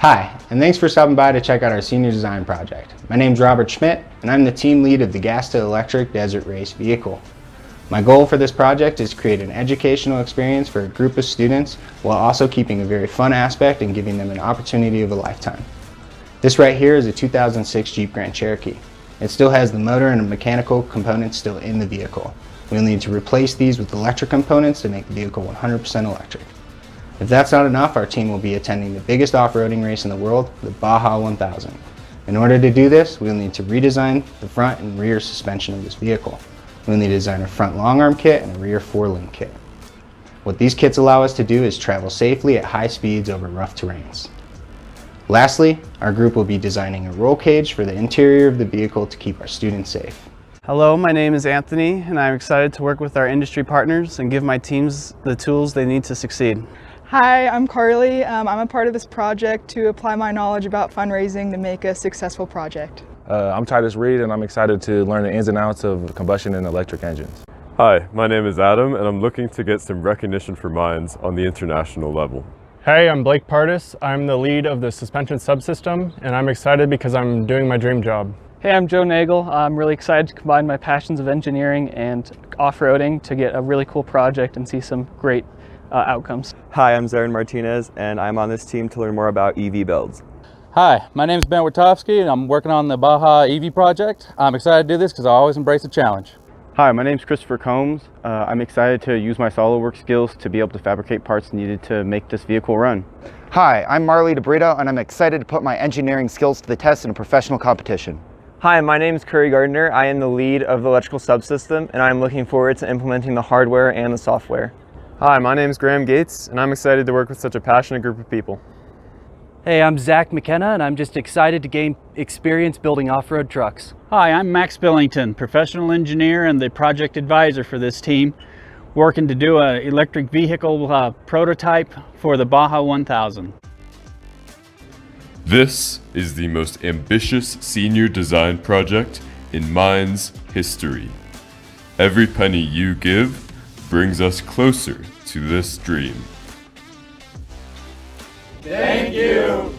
Hi, and thanks for stopping by to check out our senior design project. My name's Robert Schmidt, and I'm the team lead of the Gas to Electric Desert Race vehicle. My goal for this project is to create an educational experience for a group of students while also keeping a very fun aspect and giving them an opportunity of a lifetime. This right here is a 2006 Jeep Grand Cherokee. It still has the motor and mechanical components still in the vehicle. We'll need to replace these with electric components to make the vehicle 100% electric. If that's not enough, our team will be attending the biggest off-roading race in the world, the Baja 1000. In order to do this, we'll need to redesign the front and rear suspension of this vehicle. We'll need to design a front long arm kit and a rear four-limb kit. What these kits allow us to do is travel safely at high speeds over rough terrains. Lastly, our group will be designing a roll cage for the interior of the vehicle to keep our students safe. Hello, my name is Anthony, and I'm excited to work with our industry partners and give my teams the tools they need to succeed. Hi, I'm Carly. I'm a part of this project to apply my knowledge about fundraising to make a successful project. I'm Titus Reed, and I'm excited to learn the ins and outs of combustion and electric engines. Hi, my name is Adam, and I'm looking to get some recognition for mines on the international level. Hey, I'm Blake Pardis. I'm the lead of the suspension subsystem, and I'm excited because I'm doing my dream job. Hey, I'm Joe Nagel. I'm really excited to combine my passions of engineering and off-roading to get a really cool project and see some great outcomes. Hi, I'm Zarin Martinez, and I'm on this team to learn more about EV builds. Hi, my name is Ben Witowski, and I'm working on the Baja EV project. I'm excited to do this because I always embrace a challenge. Hi, my name is Christopher Combs. I'm excited to use my SolidWorks skills to be able to fabricate parts needed to make this vehicle run. Hi, I'm Marley DeBrito, and I'm excited to put my engineering skills to the test in a professional competition. Hi, my name is Curry Gardner. I am the lead of the electrical subsystem, and I'm looking forward to implementing the hardware and the software. Hi, my name is Graham Gates, and I'm excited to work with such a passionate group of people. Hey, I'm Zach McKenna, and I'm just excited to gain experience building off-road trucks. Hi, I'm Max Billington, professional engineer and the project advisor for this team, working to do an electric vehicle prototype for the Baja 1000. This is the most ambitious senior design project in MINE's history. Every penny you give brings us closer to this dream. Thank you!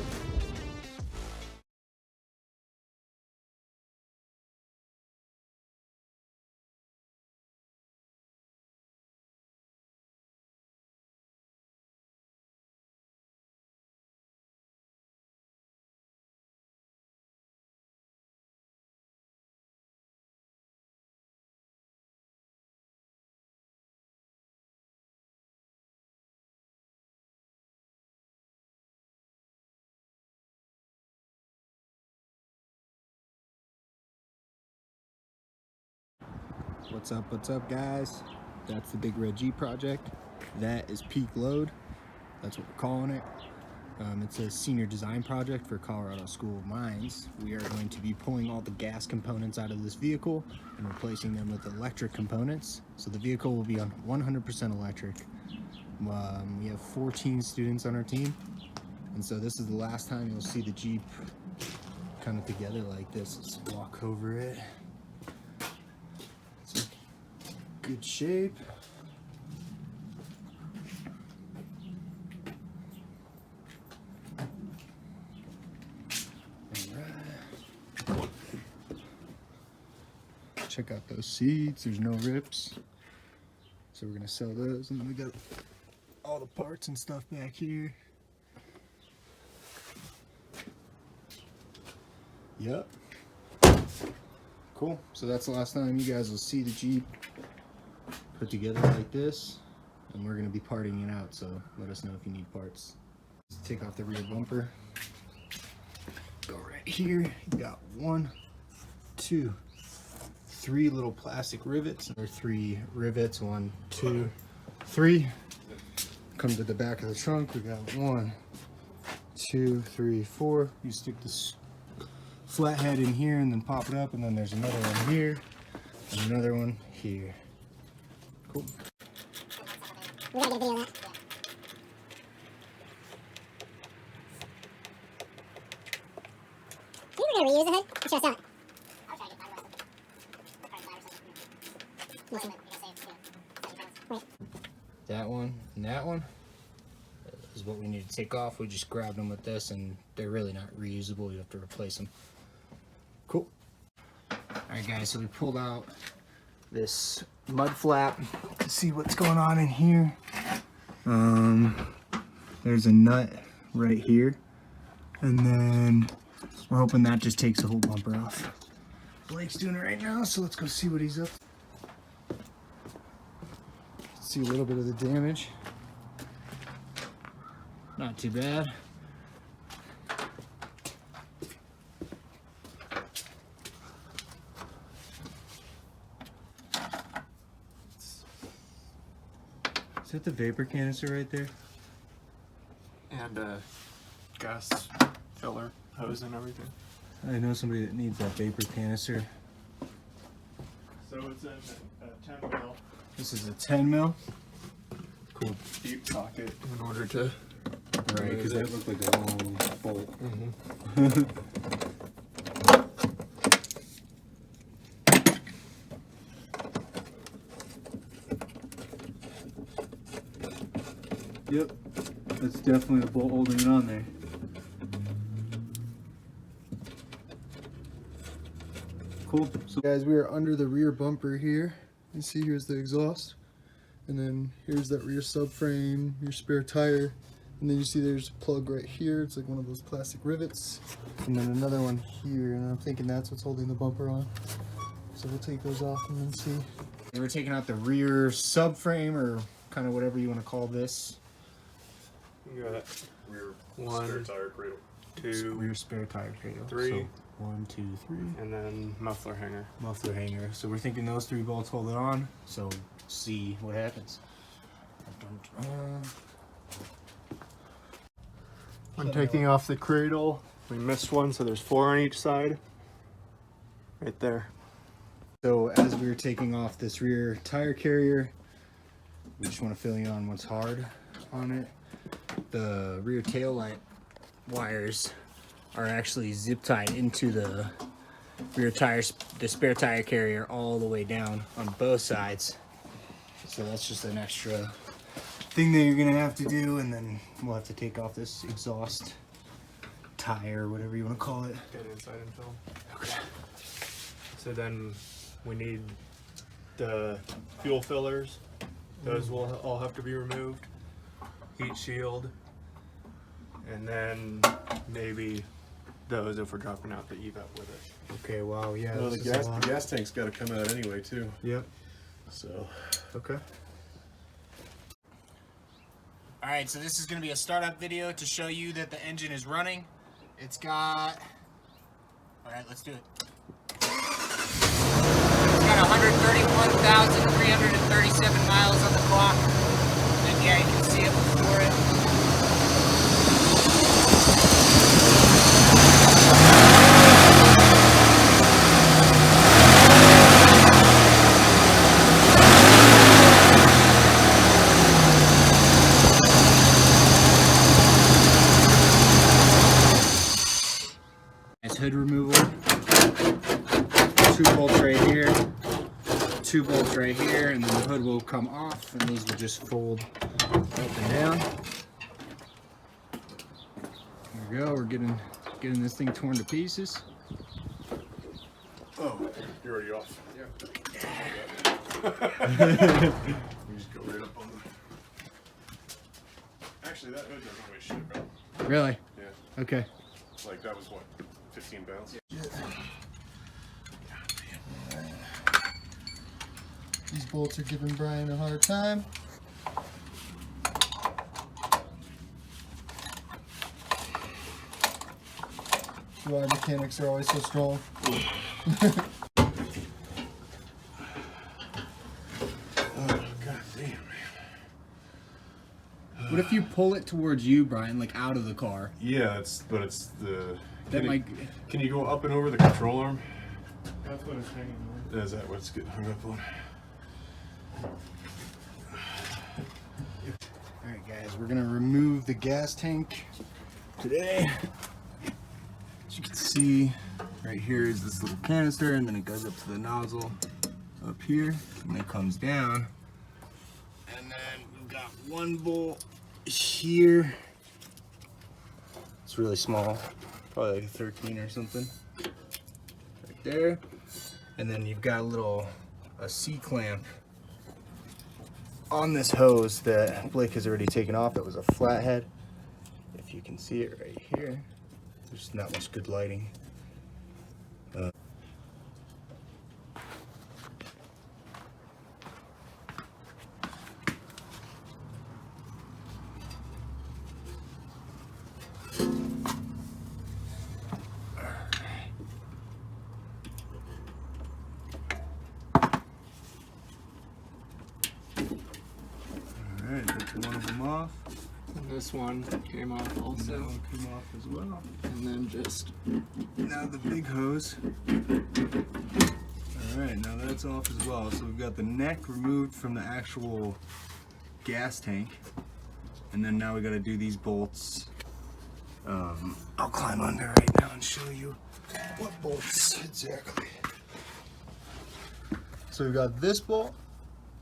What's up guys? That's the Big Red Jeep project. That is peak load. That's what we're calling it. It's a senior design project for Colorado School of Mines. We are going to be pulling all the gas components out of this vehicle and replacing them with electric components. So the vehicle will be on 100% electric. We have 14 students on our team. And so this is the last time you'll see the Jeep kind of together like this. Let's walk over it. Good shape. Alright. Check out those seats, there's no rips. So we're gonna sell those, and then we got all the parts and stuff back here. Yep. Cool. So that's the last time you guys will see the Jeep put together like this, and we're going to be parting it out, so let us know if you need parts. Let's take off the rear bumper. Go right here. You got 1, 2, 3 little plastic rivets. There are 3 rivets, 1, 2, 3. Come to the back of the trunk. We got 1, 2, 3, 4. You stick this flathead in here and then pop it up, and then there's another one here and another one here. Cool. We gotta get a video of that. Do you think we're gonna reuse the hood? Or should I sell it? I'll try to get fiberglass. That one and that one. is what we need to take off. We just grabbed them with this, and they're really not reusable. You have to replace them. Cool. Alright guys, so we pulled out this mud flap to see what's going on in here. There's a nut right here, and then we're hoping that just takes the whole bumper off. Blake's doing it right now, so let's go see what he's up to. See a little bit of the damage. Not too bad. Is that the vapor canister right there? And gas filler hose and everything. I know somebody that needs that vapor canister. So it's in a 10 mil. This is a 10 mil. Cool. Deep socket in order to. Right, because that looked like a long bolt. Yep, that's definitely the bolt holding it on there. Cool. So guys, we are under the rear bumper here. You see here's the exhaust, and then here's that rear subframe, your spare tire, and then you see there's a plug right here. It's like one of those plastic rivets, and then another one here, and I'm thinking that's what's holding the bumper on. So we'll take those off and then see. We're taking out the rear subframe, or kind of whatever you want to call this. You got rear spare tire cradle. 2 rear spare tire cradle. 3. So 1, 2, 3. And then muffler hanger. Muffler hanger. So we're thinking those 3 bolts hold it on. So see what happens. I'm taking off the cradle. We missed one, so there's 4 on each side. Right there. So as we were taking off this rear tire carrier, we just want to fill you on what's hard on it. The rear tail light wires are actually zip tied into the rear tires, the spare tire carrier, all the way down on both sides. So that's just an extra thing that you're gonna have to do, and then we'll have to take off this exhaust tire, whatever you want to call it. Get inside and fill. Okay. So then we need the fuel fillers. Those will all have to be removed. Heat shield. And then maybe those if we're dropping out the evap with it. Okay, wow, yeah. Well, the gas tank's got to come out anyway, too. Yep. So. Okay. All right, so this is going to be a startup video to show you that the engine is running. It's got, all right, let's do it. It's got 131,337 miles on the clock. And yeah, you can see it before it. Hood removal, 2 bolts right here, 2 bolts right here, and then the hood will come off, and these will just fold up and down. There we go. We're getting this thing torn to pieces. Oh, you're already off. Yeah. We just go right up on them. Actually, that hood doesn't weigh shit, bro. Really? Yeah. Okay. Like that was what, 15 pounds? Yeah. These bolts are giving Brian a hard time. Why mechanics are always so strong. What if you pull it towards you, Brian, like out of the car? Yeah, it's the. That can you go up and over the control arm? That's what it's hanging on. Is that what's getting hung up on? Alright guys, we're gonna remove the gas tank today. As you can see, right here is this little canister, and then it goes up to the nozzle up here, and it comes down. And then we've got 1 bolt here It's really small, probably like a 13 or something. Right there. And then you've got a C-clamp on this hose that Blake has already taken off. That was a flathead. If you can see it right here, there's not much good lighting. Alright, took one of them off. And this one came off also. That one came off as well. And then just now the big hose. Alright, now that's off as well. So we've got the neck removed from the actual gas tank. And then now we gotta do these bolts. I'll climb under right now and show you what bolts exactly. So we've got this bolt,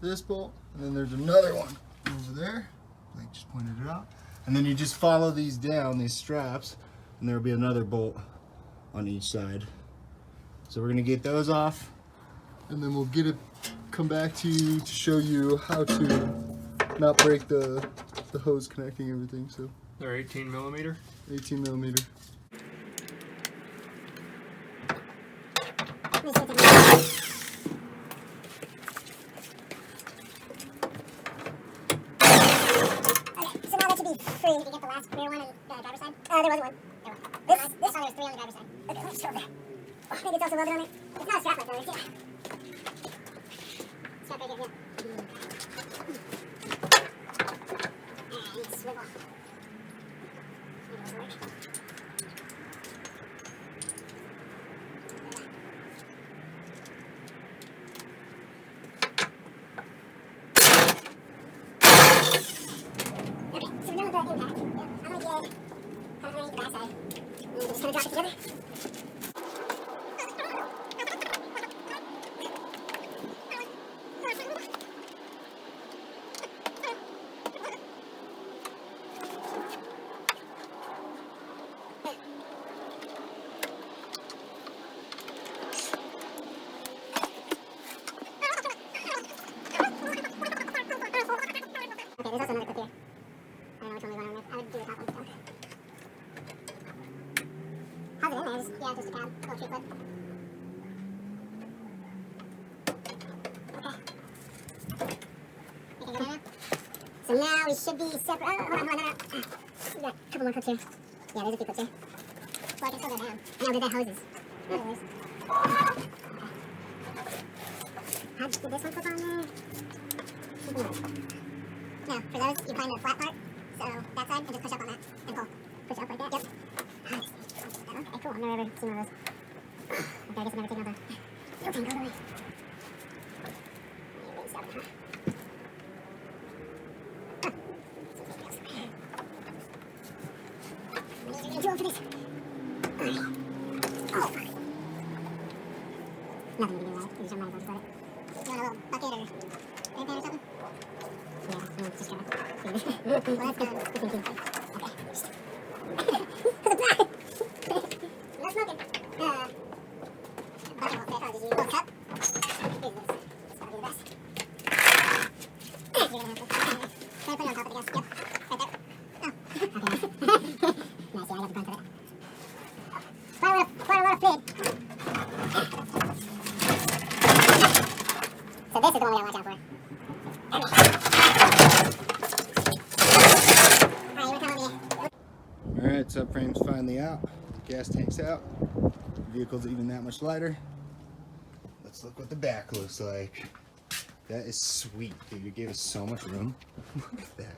and then there's another one over there. Like just pointed it out. And then you just follow these down, these straps, and there'll be another bolt on each side. So we're gonna get those off, and then we'll come back to you to show you how to not break the hose connecting everything. So they're 18 millimeter. 18 millimeter. Free. Did you get the last rear one on the driver's side? There wasn't one. There was. This one, there's 3 on the driver's side. Okay, let's show that. Oh, maybe it's also welded on it. It's not a strap like though, is it? Strap right here, yeah. And swivel. Maybe it'll work. There's also another clip here. I don't know which one we want to remove. I would do the top one. So. How's it in there? Just a pad, little tree clip. Okay. So now we should be separate. Oh, hold on. We got a couple more clips here. Yeah, there's a few clips here. Well, I can still go down. I know, they're hoses. Not always. Okay. Did this one clip on there? No, for those, you find the flat part, so that side, and just push up on that, and pull. Push up like that, yep. Okay, cool, I've never ever seen one of those. Okay, I guess I've never taken out the fuel tank all the way. I need fuel for this. Oh, fuck. Nothing we can do about it, we just might as well just let it. You want a little bucket or anything or something? Yeah, just try to. Well, that's good. Okay. No smoking. Bucket won't fit. Oh, did you use a little cup? Here's this. This will be the best. You're gonna have to. Try to put it on top of the gas. Yep. Right there. Oh. Okay. Nice, yeah, I got the brunt of it. Quite a lot of fluid. So this is the one we gotta watch out for. Alright, subframe's finally out. Gas tank's out. The vehicle's even that much lighter. Let's look what the back looks like. That is sweet, dude. You gave us so much room. Look at that.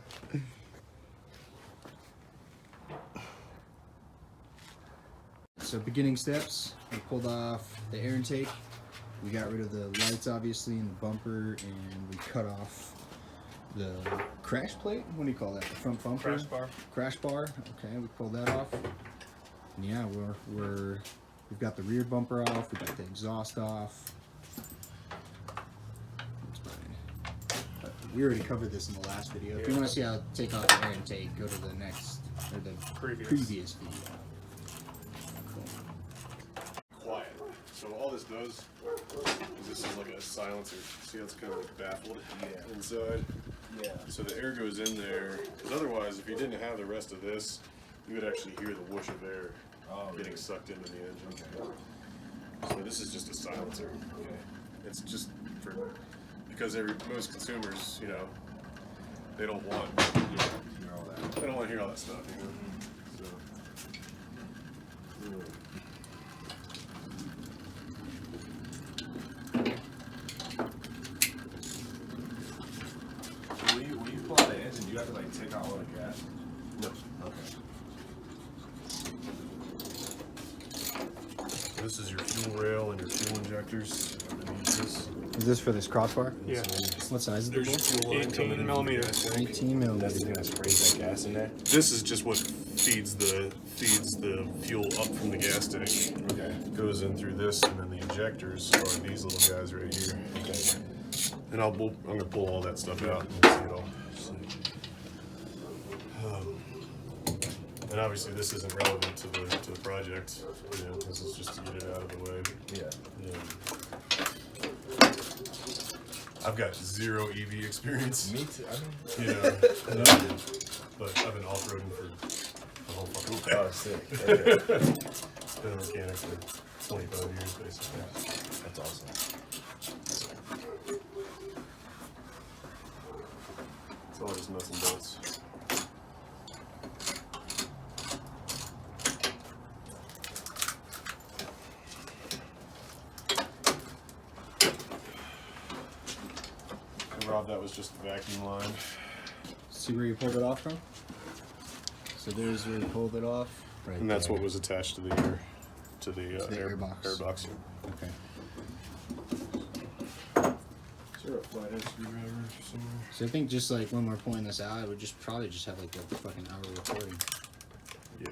So beginning steps, we pulled off the air intake. We got rid of the lights, obviously, and the bumper, and we cut off the crash plate. What do you call that? The front bumper? Crash bar. Crash bar. Okay, we pulled that off. And yeah, we've got the rear bumper off. We got the exhaust off. we already covered this in the last video. If you want to see how to take off the air intake, go to the next, or the previous video. Quiet. So all this does is this is like a silencer. See how it's kind of like baffled inside? Yeah. So the air goes in there, because otherwise if you didn't have the rest of this, you would actually hear the whoosh of air getting sucked into the engine. So this is just a silencer. It's just for, because most consumers, you know, they don't want to hear all that stuff, you know. When you pull out the engine, do you have to like take out all the gas? No. Okay. This is your fuel rail and your fuel injectors underneath this. Is this for this crossbar? Yeah. What size is the bolt? 18 millimeters. 18 millimeters. That's gonna spray that gas in there. This is just what feeds the fuel up from the gas tank. Okay. Goes in through this, and then the injectors are these little guys right here. Okay. And I'm gonna pull all that stuff out and see it all. And obviously this isn't relevant to the project. You know, this is just to get it out of the way. Yeah. I've got zero EV experience. Me too. I mean, you know, but I've been off-roading for the whole fucking life. Oh, sick. Okay. Been a mechanic for 25 years, basically. Yeah. That's awesome. It's all just nuts and bolts. Rob, that was just the vacuum line. See where you pulled it off from? So there's where you pulled it off. Right. And that's there. what was attached to the air box. Okay. Is there a flathead screwdriver somewhere? So I think just like when we're pulling this out, I would just probably just have like a fucking hour recording. Yeah.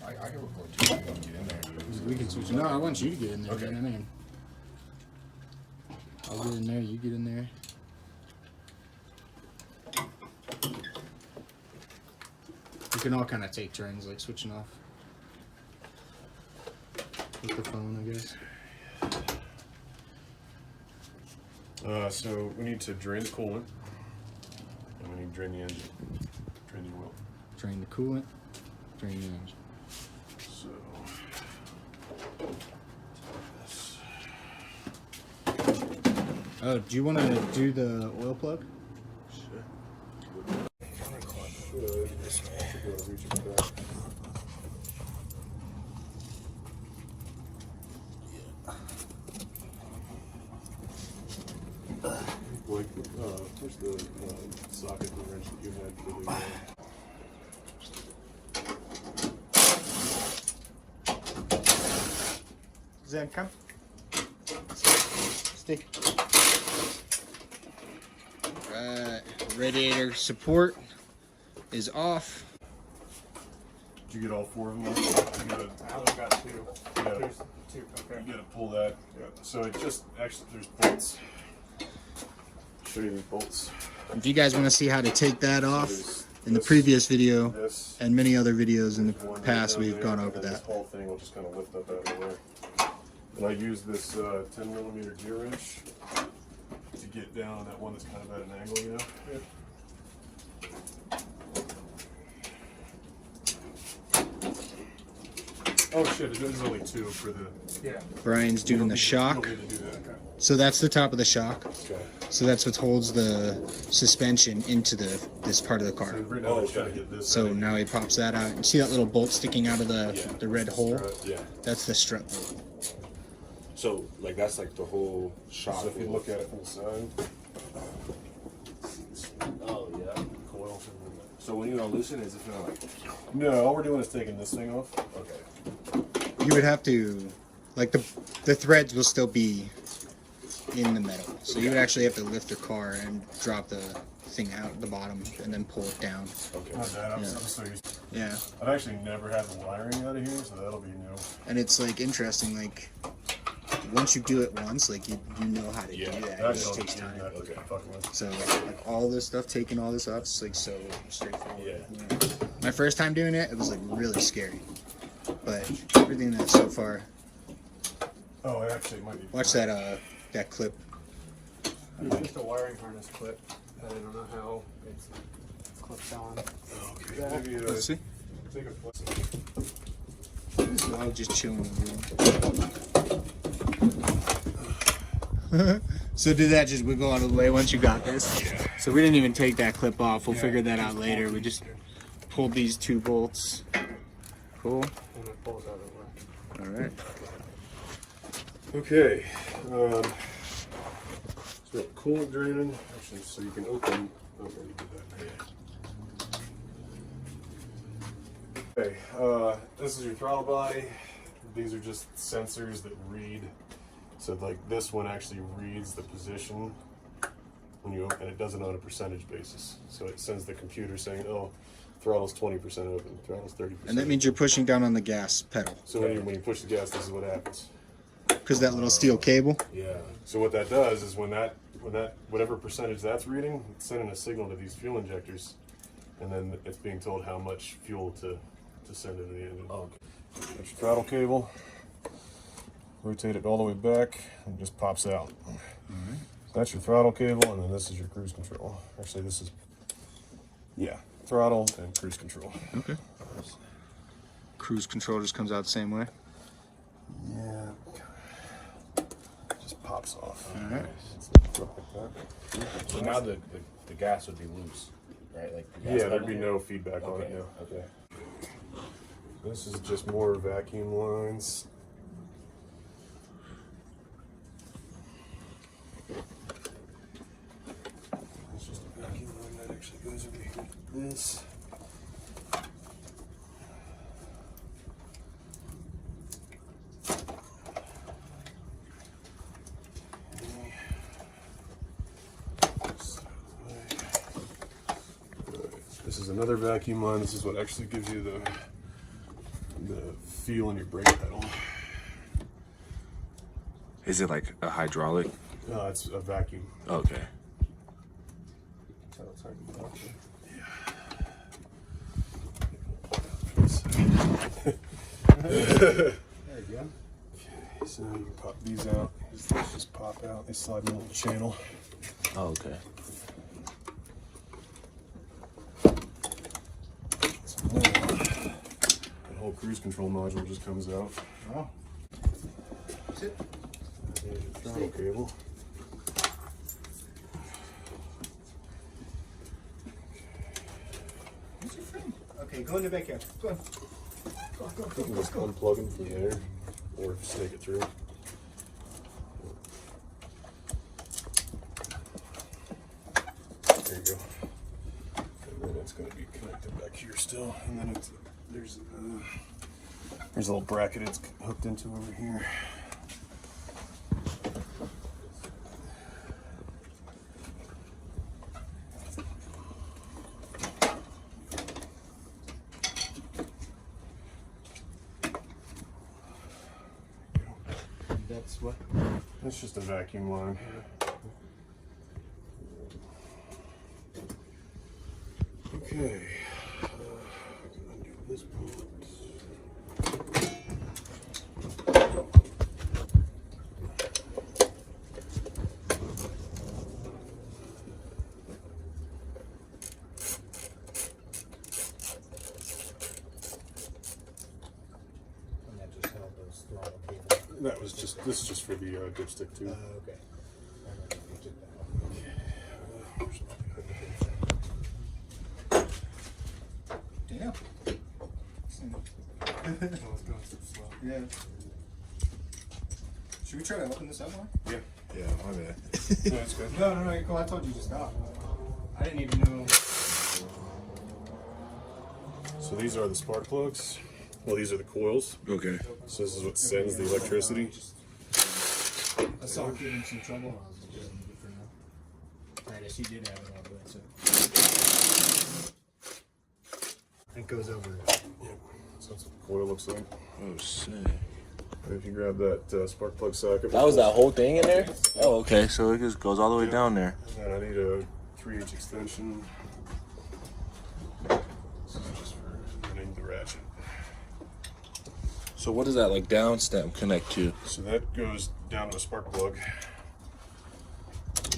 I can record too. You want to get in there. We can switch. No, I want you to get in there. Okay. Get in there. I'll get in there. You get in there. We can all kind of take turns, like switching off with the phone, I guess. So we need to drain the coolant, and we need to drain the engine, drain the oil. Drain the coolant, drain the engine. So oh, do you want to do the oil plug? Sure. Should be able to reach it with that. Like, where's the socket, the wrench that you had for the Zen, come. Stick. Right, radiator support is off. Did you get all four of them? I only got two. Yeah. Two. Okay. You gotta pull that. Yeah. So it just, actually, there's bolts. Show you these bolts. If you guys want to see how to take that off, in the previous video and many other videos in the past, we've gone over that. This whole thing will just kind of lift up out of the way. And I use this 10 millimeter gear wrench to get down on that one that's kind of at an angle, you know? Yeah. Oh shit, there's only two for the... Yeah. Brian's doing the shock. So that's the top of the shock. Okay. So that's what holds the suspension into this part of the car. So now he pops that out. And see that little bolt sticking out of the red hole? Yeah. That's the strut bolt. So, like, that's like the whole shock. So if you look at it from the side. Oh, yeah. Coil. So when you don't loosen it, is it feeling like... No, all we're doing is taking this thing off. Okay. You would have to, like the threads will still be in the metal. So you would actually have to lift the car and drop the thing out the bottom and then pull it down. Okay. Not bad. I'm so used to it. Yeah. I've actually never had the wiring out of here, so that'll be new. And it's like interesting, like once you do it once, like you know how to do that. It just takes time. Okay, So like all this stuff, taking all this off, it's like so straightforward. Yeah. My first time doing it, it was like really scary. But everything that so far. Oh, actually, it might be. Watch that that clip. It's just a wiring harness clip. I don't know how it's clipped on. Okay, maybe, Let's see. Take a flip. This is all just chilling in the room. So did that just wiggle out of the way once you got this? Yeah. So we didn't even take that clip off. We'll figure that out later. We just pulled these 2 bolts. Cool. And it pulls out of the way. All right. Okay. So coolant draining. Actually, so you can open. Oh, you did that. Okay. This is your throttle body. These are just sensors that read. So like this one actually reads the position when you open. It does it on a percentage basis. So it sends the computer saying, "Oh, throttle's 20% open. Throttle's 30%." And that means you're pushing down on the gas pedal. So when you push the gas, this is what happens. Because that little steel cable. Yeah. So what that does is when that whatever percentage that's reading, it's sending a signal to these fuel injectors, and then it's being told how much fuel to send into the engine. Oh, okay. That's your throttle cable. Rotate it all the way back, and it just pops out. So that's your throttle cable, and then this is your cruise control. Actually, this is throttle and cruise control. Okay. Cruise control just comes out the same way. Yeah. Just pops off. All right. So now the gas would be loose, right? Like the gas Yeah, there'd pedal? be no feedback on it now. Okay. This is just more vacuum lines. It's just a vacuum line that actually goes over here like this. This is another vacuum line. This is what actually gives you the feel in your brake pedal. Is it like a hydraulic? No, it's a vacuum. Okay. So it's hard to talk to. There you go. Okay, so you can pop these out. These just pop out. They slide in a little channel. Oh, okay. So now, that whole cruise control module just comes out. Oh. Sit. There's your throttle cable. Where's your friend? Okay, go in the backyard. Go on. Go, You can just unplug them from there or snake it through. There you go. And then it's going to be connected back here still. And then there's a little bracket it's hooked into over here. That's what? It's just a vacuum line. Okay. Undo this part. And that just held those throttle cables. That was just, this is just for the dipstick too. Okay. Damn. Yeah. Should we try to open this up more? Yeah. Yeah, my bad. No, it's good. No, you're cool. I told you to stop. I didn't even know. So these are the spark plugs. Well, these are the coils. Okay. So this is what sends the electricity. I saw him getting some trouble. I guess he did have it all the way, so. It goes over. Yeah. So that's what the coil looks like. Oh, sick. If you grab that spark plug socket. That was that whole thing in there? Oh, okay. So it just goes all the way down there. And I need a 3/8 extension. This is just for running the ratchet. So what does that like down stem connect to? So that goes down to a spark plug.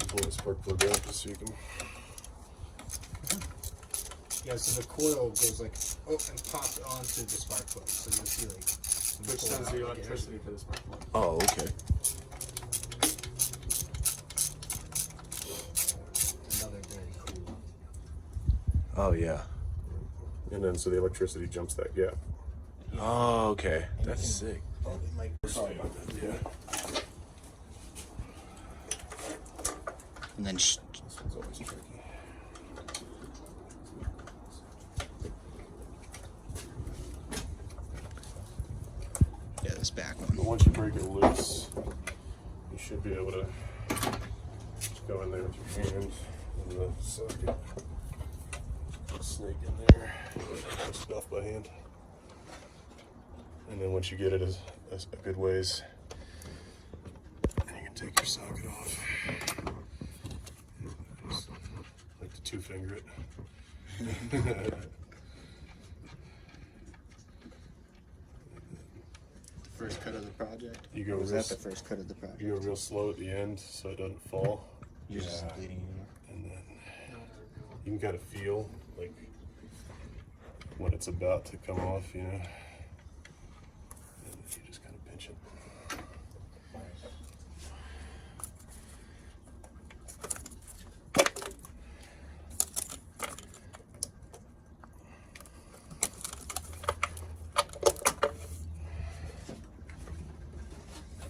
Pull the spark plug out just so you can. Yeah, so the coil goes like and pops onto the spark plug. So you'll see like. Which sends the electricity to the spark plug. Oh, okay. Another very cool. Oh yeah. And then so the electricity jumps that gap. Oh, okay. That's sick. Sorry about that. Yeah. And then this one's always tricky. Yeah, this back one. But once you break it loose, you should be able to just go in there with your hands and the socket. Snake in there. Stuff by hand. And then once you get it a good ways, then you can take your socket off. Just like to two-finger it. First cut of the project? You go Or was real that the first cut of the project? You go real slow at the end so it doesn't fall. You're just bleeding anymore. And then you can kind of feel like when it's about to come off, you know. And you just kind of pinch it.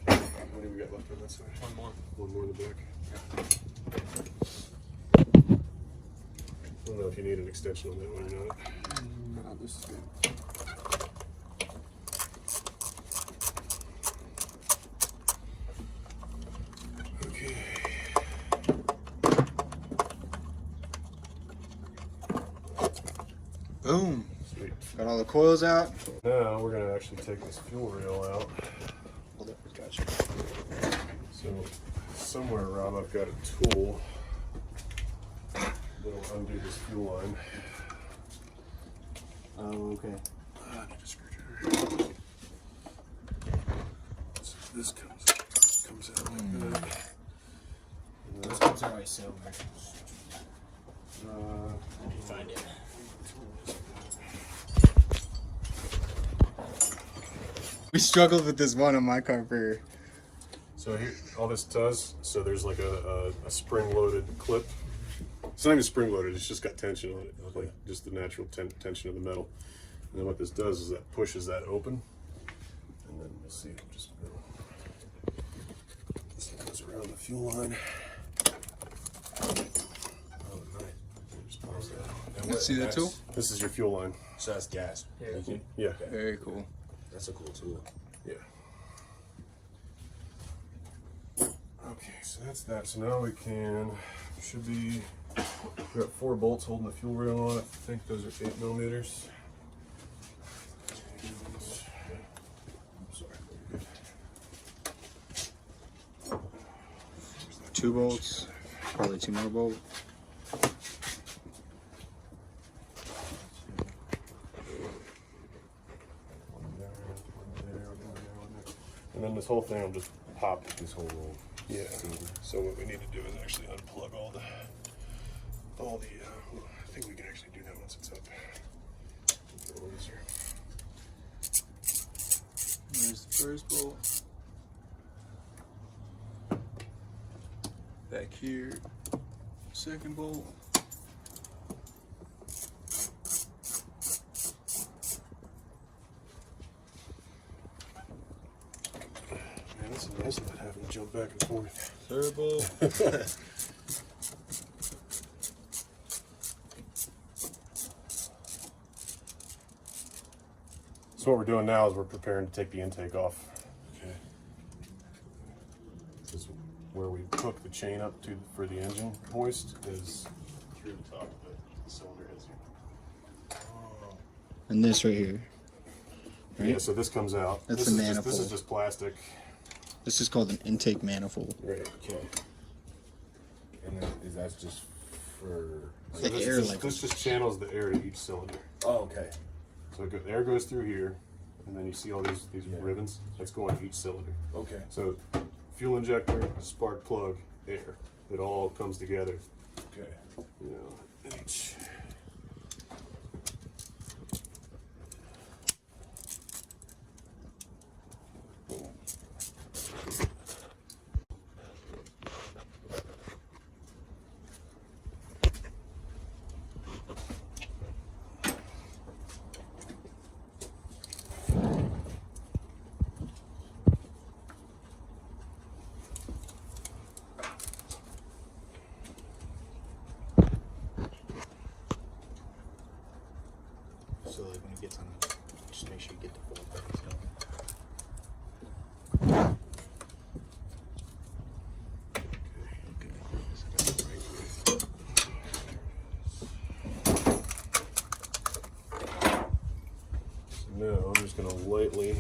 How many we got left on that side? One more. One more in the back. I don't know if you need an extension on that one or not. No, this is good. Okay. Boom. Sweet. Got all the coils out. Now we're going to actually take this fuel rail out. Hold up, gotcha. So somewhere, Rob, I've got a tool that'll undo this fuel line. Oh, okay. I need a screwdriver. So this comes out like that. And This comes out like silver. Let me find it. We struggled with this one on my car for. So here, all this does, so there's like a spring-loaded clip. It's not even spring-loaded, it's just got tension on it, like just the natural tension of the metal. And then what this does is that pushes that open, and then we'll see, just this goes around the fuel line. Oh, nice. Just pause that. Let's see that tool? This is your fuel line. So that's gas. Yeah. Very cool. That's a cool tool. Yeah. Okay, so that's that. So now we should be, we got 4 bolts holding the fuel rail on. I think those are 8mm. Sorry. 2 bolts, probably 2 more bolts. And then this whole thing, I'll just pop this whole roll. Yeah. So what we need to do is actually unplug all the. I think we can actually do that once it's up. A little easier. There's the first bolt. Back here, second bolt. Man, this is nice not having to jump back and forth. Third bolt. So what we're doing now is we're preparing to take the intake off. Okay. This is where we hook the chain up to for the engine hoist is through the top of the cylinder heads here. And this right here. right? Yeah, so this comes out. That's this the is manifold. This is just plastic. This is called an intake manifold. Right. Okay. And then is that just for So this just channels the air to each cylinder. Oh, okay. So air goes through here, and then you see all these ribbons. That's going to each cylinder. Okay. So fuel injector, spark plug, air. It all comes together. Okay. You know, each. So like when it gets on, just make sure you get the full thickness going. So now I'm just going to lightly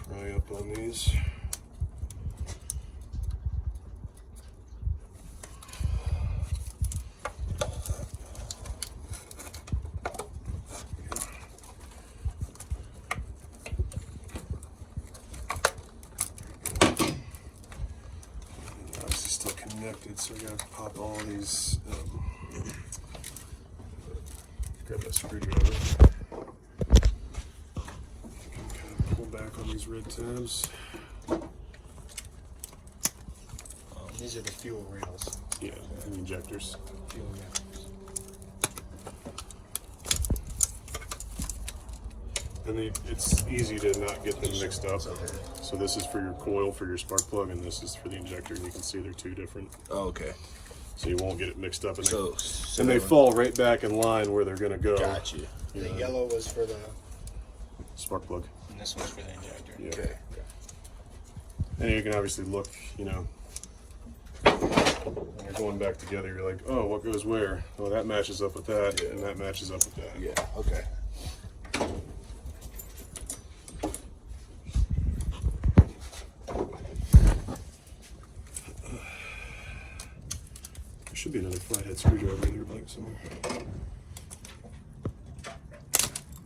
pry up on these. Still connected, so we gotta pop all these. Grab that screwdriver. Kind of pull back on these red tabs. These are the fuel rails. Yeah, and the injectors. Fuel injectors. And it's easy to not get them mixed up. So this is for your coil for your spark plug, and this is for the injector, and you can see they're two different. Oh, okay. So you won't get it mixed up. And So they fall right back in line where they're going to go. Got you. The yellow was for the Spark plug. and this one's for the injector. Yeah. Okay. And you can obviously look, you know, when you're going back together, you're like, oh, what goes where? Oh, that matches up with that, and that matches up with that. Yeah. Okay. There should be another flathead screwdriver in here, blank somewhere.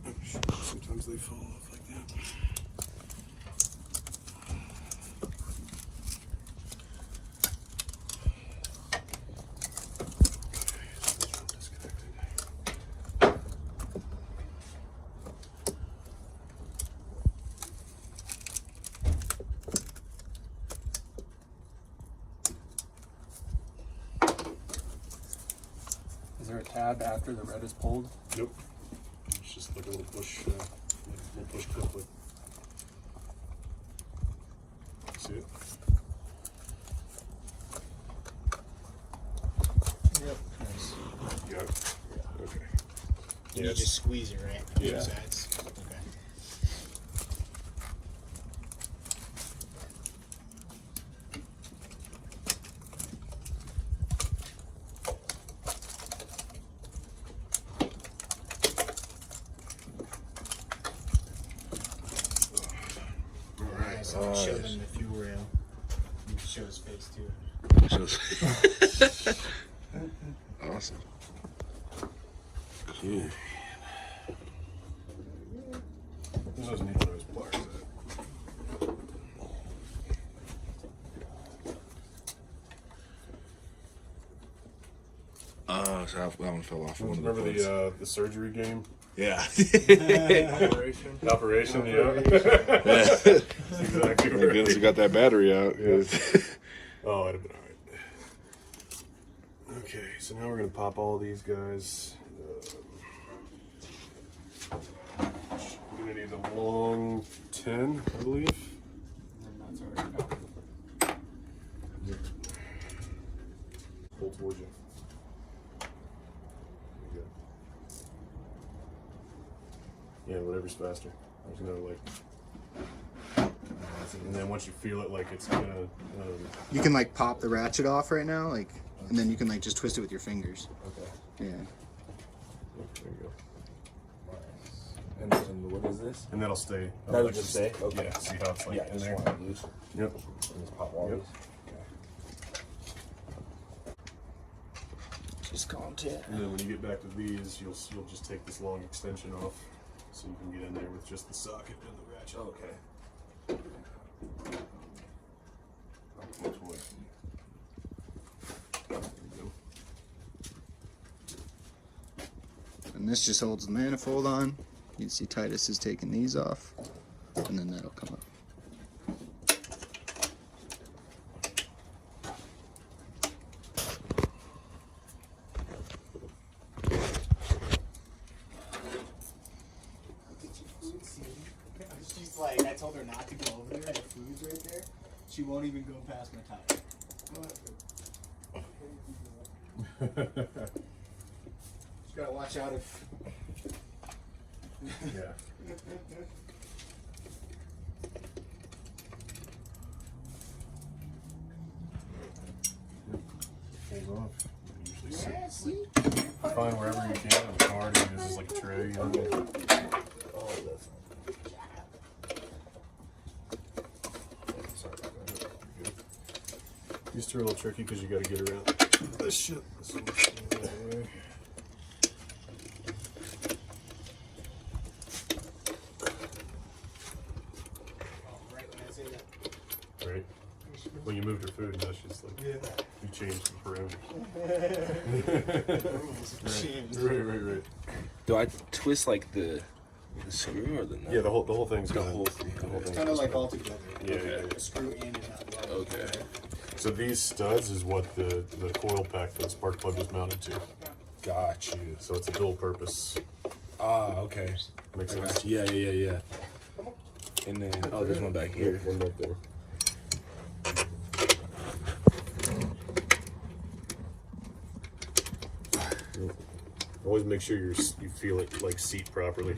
Oh, shit. Sometimes they fall off like that. Is there a tab after the red is pulled? Nope. It's just like a little push couplet. See it? Yep. Nice. You got it? Yeah. Okay. You Yeah, just squeeze it, right? Yeah. Both sides. Okay. So show them the fuel rail. You can show his face too. Awesome. Cool. There's those needle pliers at. So that one fell off. Remember the surgery game? Yeah. Operation, yeah. That's exactly right. Goodness, you got that battery out. Yeah. Oh, it'd have been alright. Okay, so now we're gonna pop all these guys. We're gonna need a long 10, I believe. That's already covered. Pull towards you. There you go. Yeah, whatever's faster. I'm just gonna like, and then once you feel it, like it's gonna. You can like pop the ratchet off right now, like, and then you can like just twist it with your fingers. Okay. Yeah. There you go. And then what is this? And that'll stay. That'll just stay? Okay. Yeah, see how it's like in just there? want it loose. Yep. And just pop all Yep. these. Just content. And then when you get back to these, you'll just take this long extension off, so you can get in there with just the socket and the ratchet. Okay. And this just holds the manifold on. You can see Titus is taking these off, and then that'll come up. She's like, I told her not to go over there, the food's right there. She won't even go past my tire. Just gotta watch out if. Yeah. Pulls off. Usually Yeah, see? find wherever you can in the car to use as like a tray. You know? Oh, that's Sorry about that. You're good. These two are a little tricky because you got to get around this shit. This one's the other way. Right. When you moved your food, and that's just like you changed the parameters. Right. Do I twist like the screw or the nut? Yeah, the whole thing's the gonna. whole thing. It's kind of like all together. Yeah, Okay. A screw in and out. Okay. So these studs is what the coil pack for the spark plug was mounted to. Got you. So it's a dual purpose. Ah, okay. Makes I got sense. you. Yeah. And then there's one back here. One right there. Always make sure you feel it like seat properly.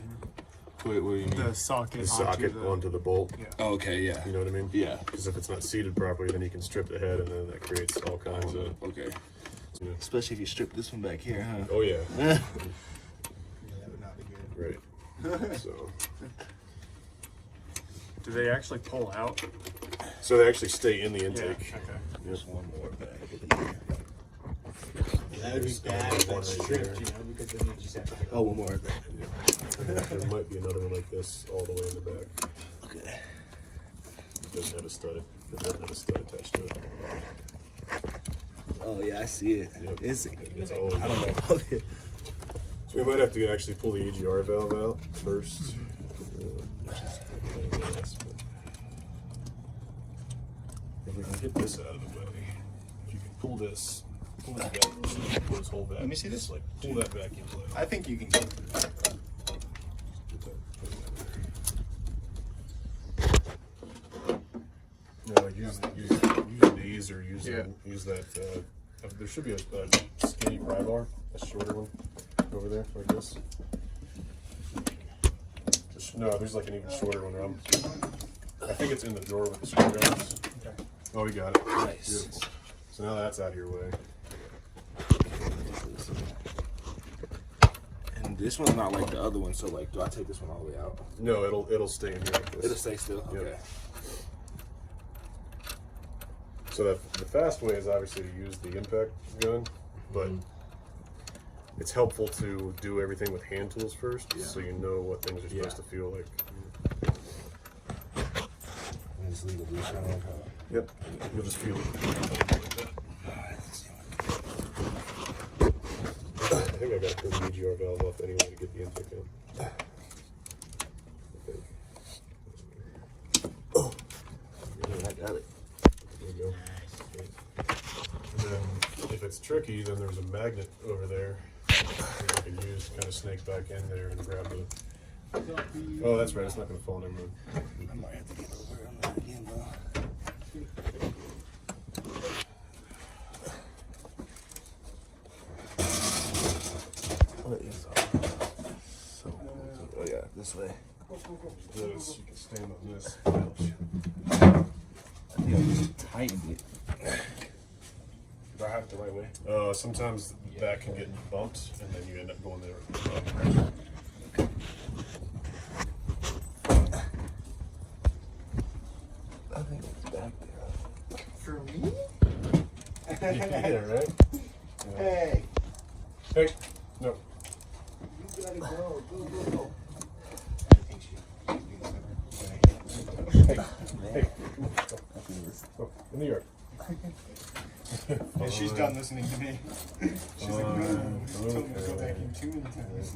Wait, what do you mean? The socket. The socket onto the bolt. Yeah. Oh, okay, yeah. You know what I mean? Yeah. Because if it's not seated properly, then you can strip the head, and then that creates all kinds of. Okay. You know. Especially if you strip this one back here, huh? Oh yeah. Yeah, that would not be good. Right. So. Do they actually pull out? So they actually stay in the intake. Yeah, okay. There's one more back. That would be bad if that's stripped, you know, because then you just have to. Oh, one more. There might be another one like this all the way in the back. Okay. It doesn't have a stud. It doesn't have a stud attached to it. Oh yeah, I see it. Yep. It's all. I don't know. So we might have to actually pull the EGR valve out first. If we can get this out of the way, if you can pull this back, pull this whole back. Let me see this. Like pull that back in place. I think you can get No, use these or use that. There should be a skinny pry bar, a shorter one over there, like this. No, there's like an even shorter one. I think it's in the drawer with the screwdrivers. Okay. Oh, we got it. Nice. Beautiful. So now that's out of your way. And this one's not like the other one, so like, do I take this one all the way out? No, it'll stay in here like this. It'll stay still. Yep. Okay. So the fast way is obviously to use the impact gun, but it's helpful to do everything with hand tools first, so you know what things are supposed to feel like. And just leave the loose one on top. Yep, you'll just feel it. I think I got to pull the EGR valve off anyway to get the intake in. I got it. There you go. And then if it's tricky, then there's a magnet over there that you can use to kind of snake back in there and grab the. Oh, that's right. It's not going to fall in there. I might have to get over on that again, though. What is so? Oh yeah, this way. This, you can stand on this. I think I just tightened it. Do I have it the right way? Sometimes that can get bumped, and then you end up going there. Yeah, right? Yeah. Hey. Hey. No. You gotta go. Go. Hey. Oh, in the yard. And she's done listening to me. She's like, no, you told me to go back in too many times.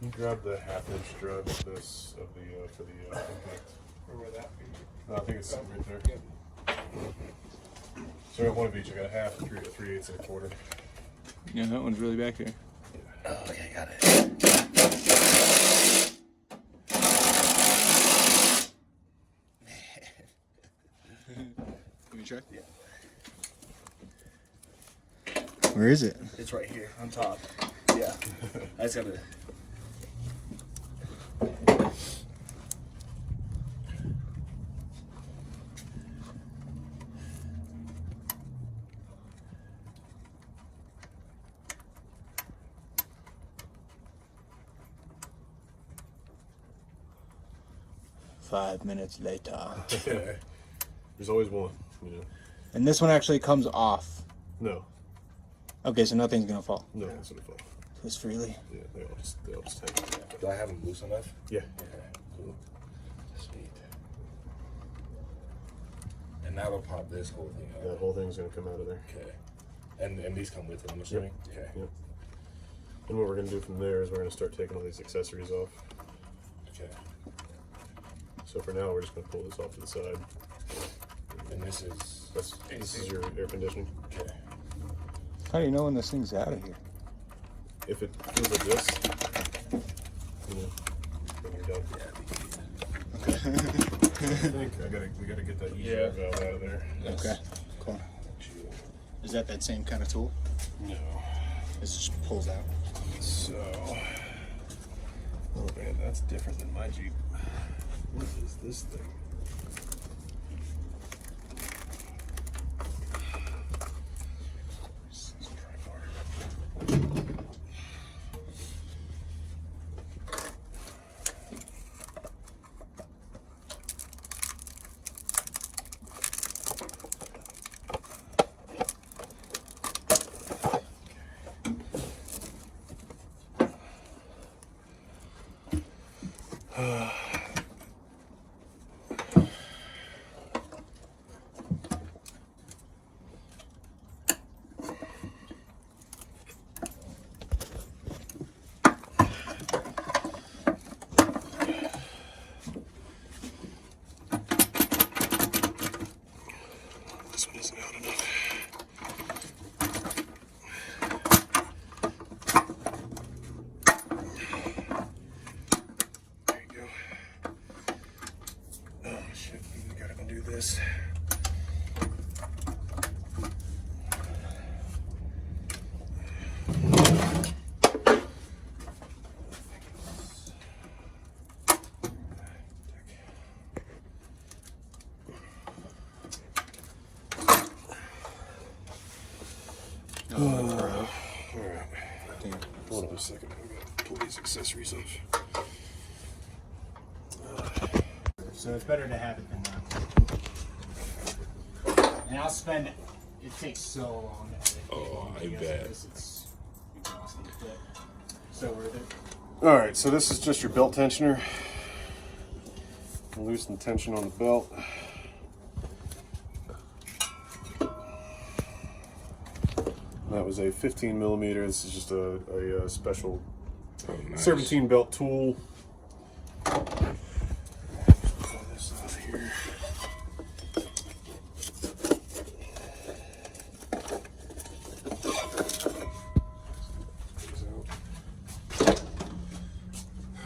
You grab the half-inch strut of this for the impact. Or where that be? No, I think it's sitting right there. So I got one of each. I got a half, a 3/8, and a quarter. Yeah, that one's really back here. Oh, okay, got it. Let me try. Yeah. Where is it? It's right here on top. Yeah. I just gotta. Five minutes later. There's always one, you know. And this one actually comes off. No. Okay, so nothing's gonna fall. No, it's gonna fall. Just freely. Yeah, they all just hang. Do I have them loose enough? Yeah. Okay, cool. Sweet. And now they'll pop this whole thing out. That whole thing's gonna come out of there. Okay. And these come with it, I'm assuming? Yep. Okay. Yep. And what we're gonna do from there is we're gonna start taking all these accessories off. Okay. So for now, we're just gonna pull this off to the side. And this is this is your air conditioning. Okay. How do you know when this thing's out of here? If it feels like this, you know, then you're done. Yeah. I think we gotta get that EGR valve out of there. Okay, cool. Is that same kind of tool? No. This just pulls out. So, oh man, that's different than my Jeep. What is this thing? This one isn't out enough. There you go. Oh shit, we gotta undo this. Alright. Hold on a second. I'm gonna pull these accessories off. So it's better to have it than not. And I'll spend it. It takes so long to edit. Oh, I Because bet. of this, it's exhausting, but so worth it. Alright, so this is just your belt tensioner. Loosen the tension on the belt. That was a 15 millimeter. This is just a special serpentine belt tool. Pull this out of here.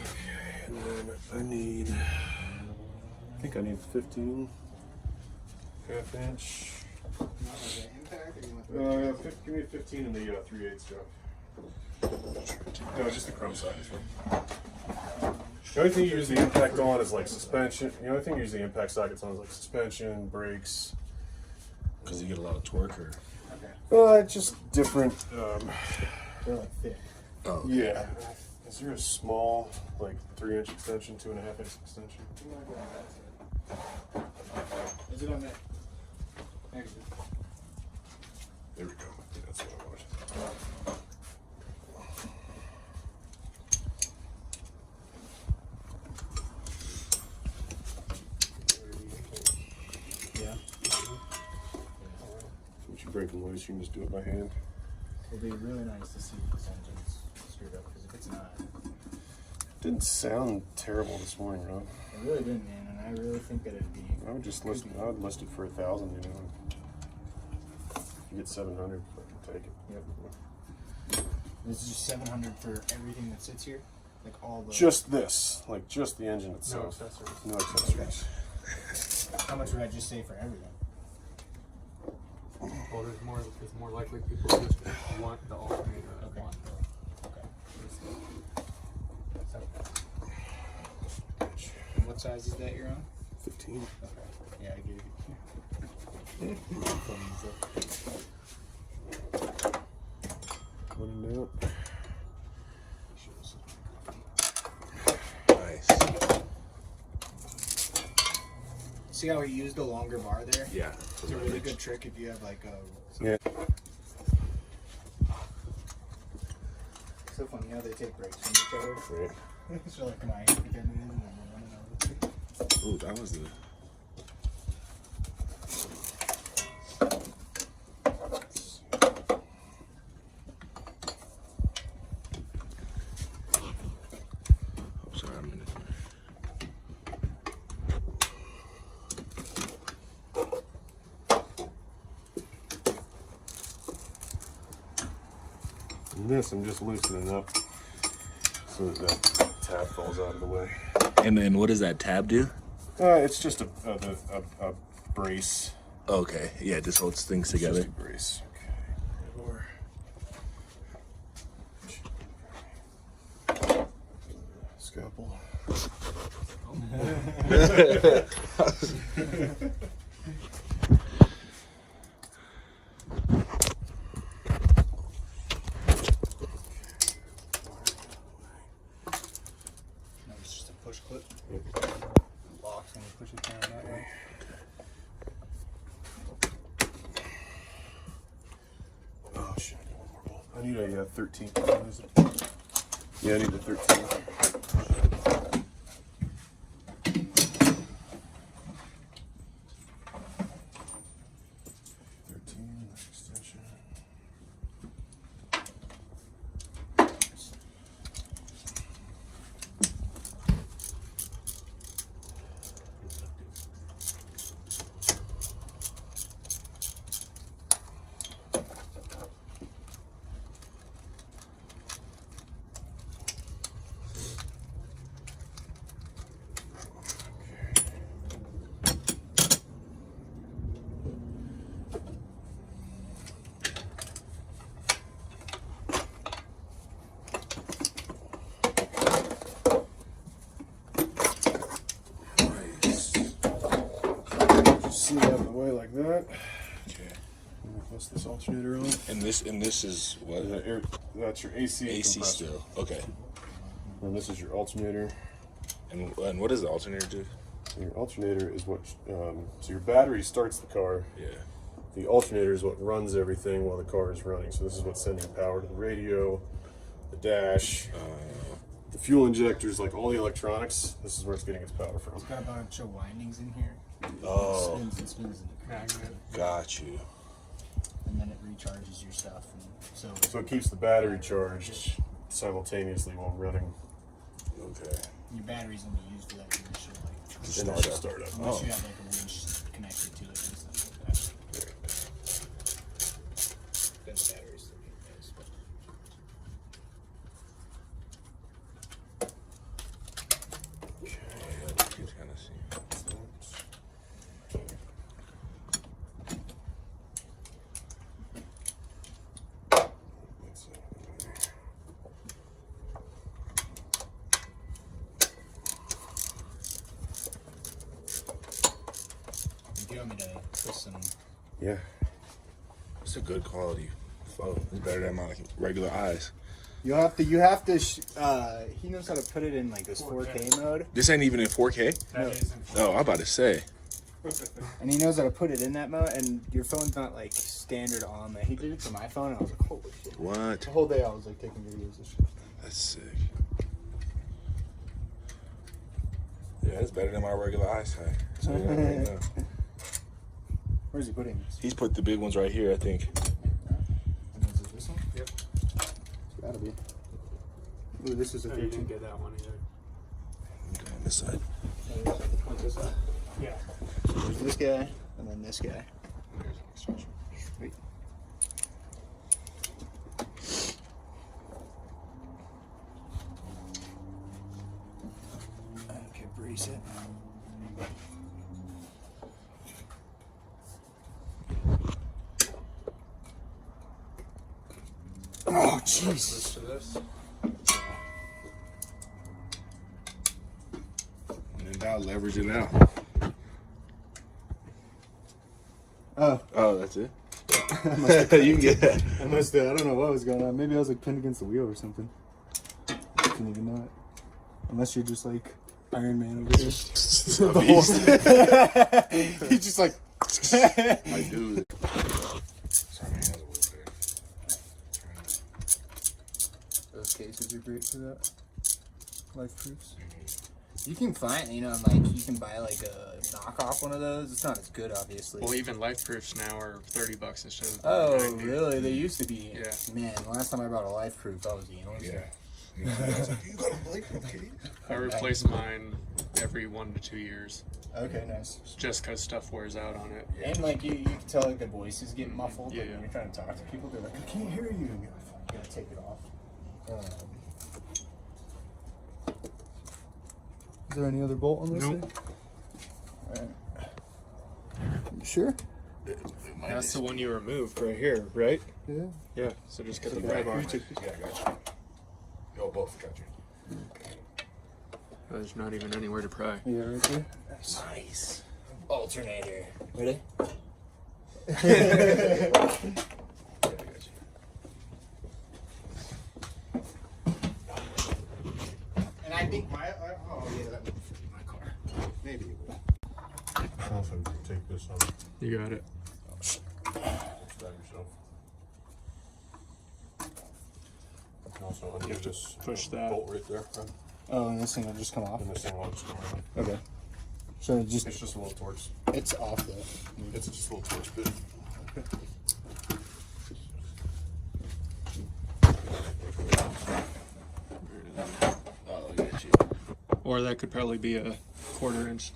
Okay, and then I think I need 15 half-inch. Give me 15 in the 3/8 job. No, just the chrome side. The only thing you use the impact on is like suspension. The only thing you use the impact sockets on is like suspension, brakes. Because you get a lot of torque or? Just different. They're like thick. Oh, yeah. Is there a small, like 3-inch extension, 2.5-inch extension? Is it on that? There you go. There we go. Yeah, that's what I wanted. Yeah. Once you break them loose, you can just do it by hand. It'll be really nice to see if this engine's screwed up, because if it's not, Didn't sound terrible this morning, Rob. it really didn't, man. And I really think that it'd be. I would just list. I would list it for 1,000. You know, if you get 700, I can take it. Yep. This is just 700 for everything that sits here, like all the. Just this, like just the engine itself. No accessories. No accessories. How much would I just say for everything? Well, it's more likely people just want the alternator. Okay. Want the, Okay. And what size is that you're on? 15. Okay. Yeah, I gave you. One and out. Nice. See how he used the longer bar there? Yeah. It's a really good trick if you have like a. Yeah. So funny how they take breaks from each other. Right. So like, come on, hit the end and then running over. Ooh, that was the. Oh, sorry, I'm in it. And this, I'm just loosening up so that that tab falls out of the way. And then what does that tab do? It's just a brace. Okay, yeah, it just holds things together. Just a brace. Okay. Scalpel. It's just a push clip. Locks when you push it down that way. Oh shit, I got one more bolt. I need a 13. Yeah, I need the 13. Extension. Just sit out of the way like that. Okay. Plus this alternator on. And this is what? That's your AC. AC compressor. still. Okay. And this is your alternator. And what does the alternator do? Your alternator is what. So your battery starts the car. Yeah. The alternator is what runs everything while the car is running. So this is what's sending power to the radio, the dash, the fuel injectors, like all the electronics. This is where it's getting its power from. It's got a bunch of windings in here. Oh. Spins and spins and magnet. Got you. And then it recharges your stuff. And So it keeps the battery charged simultaneously while running. Okay. Your battery's gonna be used for that initial Startup. Unless you have like a winch connected to it and stuff like that. Then the battery's still being used. Do you want me to put some? Yeah. It's a good quality phone. It's better than my regular eyes. You have to. He knows how to put it in like this 4K mode. This ain't even in 4K? No. Oh, I'm about to say. And he knows how to put it in that mode, and your phone's not like standard on there. He did it to my phone, and I was like, holy shit. What? The whole day I was like taking videos and shit. That's sick. Yeah, it's better than my regular eyesight. So, yeah, right now. Where's he putting this? He's put the big ones right here, I think. Is it this one? Yep. It's gotta be. Ooh, this is a You 13. didn't get that one either. On this side. On this side? Yeah. There's this guy, and then this guy. Sweet. Okay, brace it. Oh, Jesus. And then I'll leverage it out. Oh, that's it? You can get that. I must have, I don't know what was going on. Maybe I was like pinned against the wheel or something. I didn't even know it. Unless you're just like Iron Man over here. He's just like. My dude. Those cases are great for that. Life proofs. You can find, like you can buy like a knockoff one of those. It's not as good, obviously. Well, even life proofs now are $30 instead of. Oh, $90. really? They used to be. Yeah. Man, last time I bought a life proof, I was the Yeah. I replace mine every 1 to 2 years. Okay, nice. Just because stuff wears out on it. And like you can tell like the voices get muffled. Yeah, Like, when you're trying to talk to people, they're like, I can't hear you. And you're like, "Fuck, you gotta take it off. Is there any other bolt on this Nope. thing? Alright. You sure? That's the one you removed right here, right? Yeah. Yeah. So just get the Okay. pry bar. Yeah, I got you. Y'all both got you. There's not even anywhere to pry. Yeah, right there. Nice. Alternator. Ready? And I think my that would fit in my car. Maybe it will. Also, take this on. You got it. Grab yourself. You can also undo this push that bolt right there. Oh, and this thing will just come off? And this thing will just come out. Okay. So It's just a little torch. It's off though. It's just a little torch bit. Okay. Oh, I got you. Or that could probably be a 1/4 inch.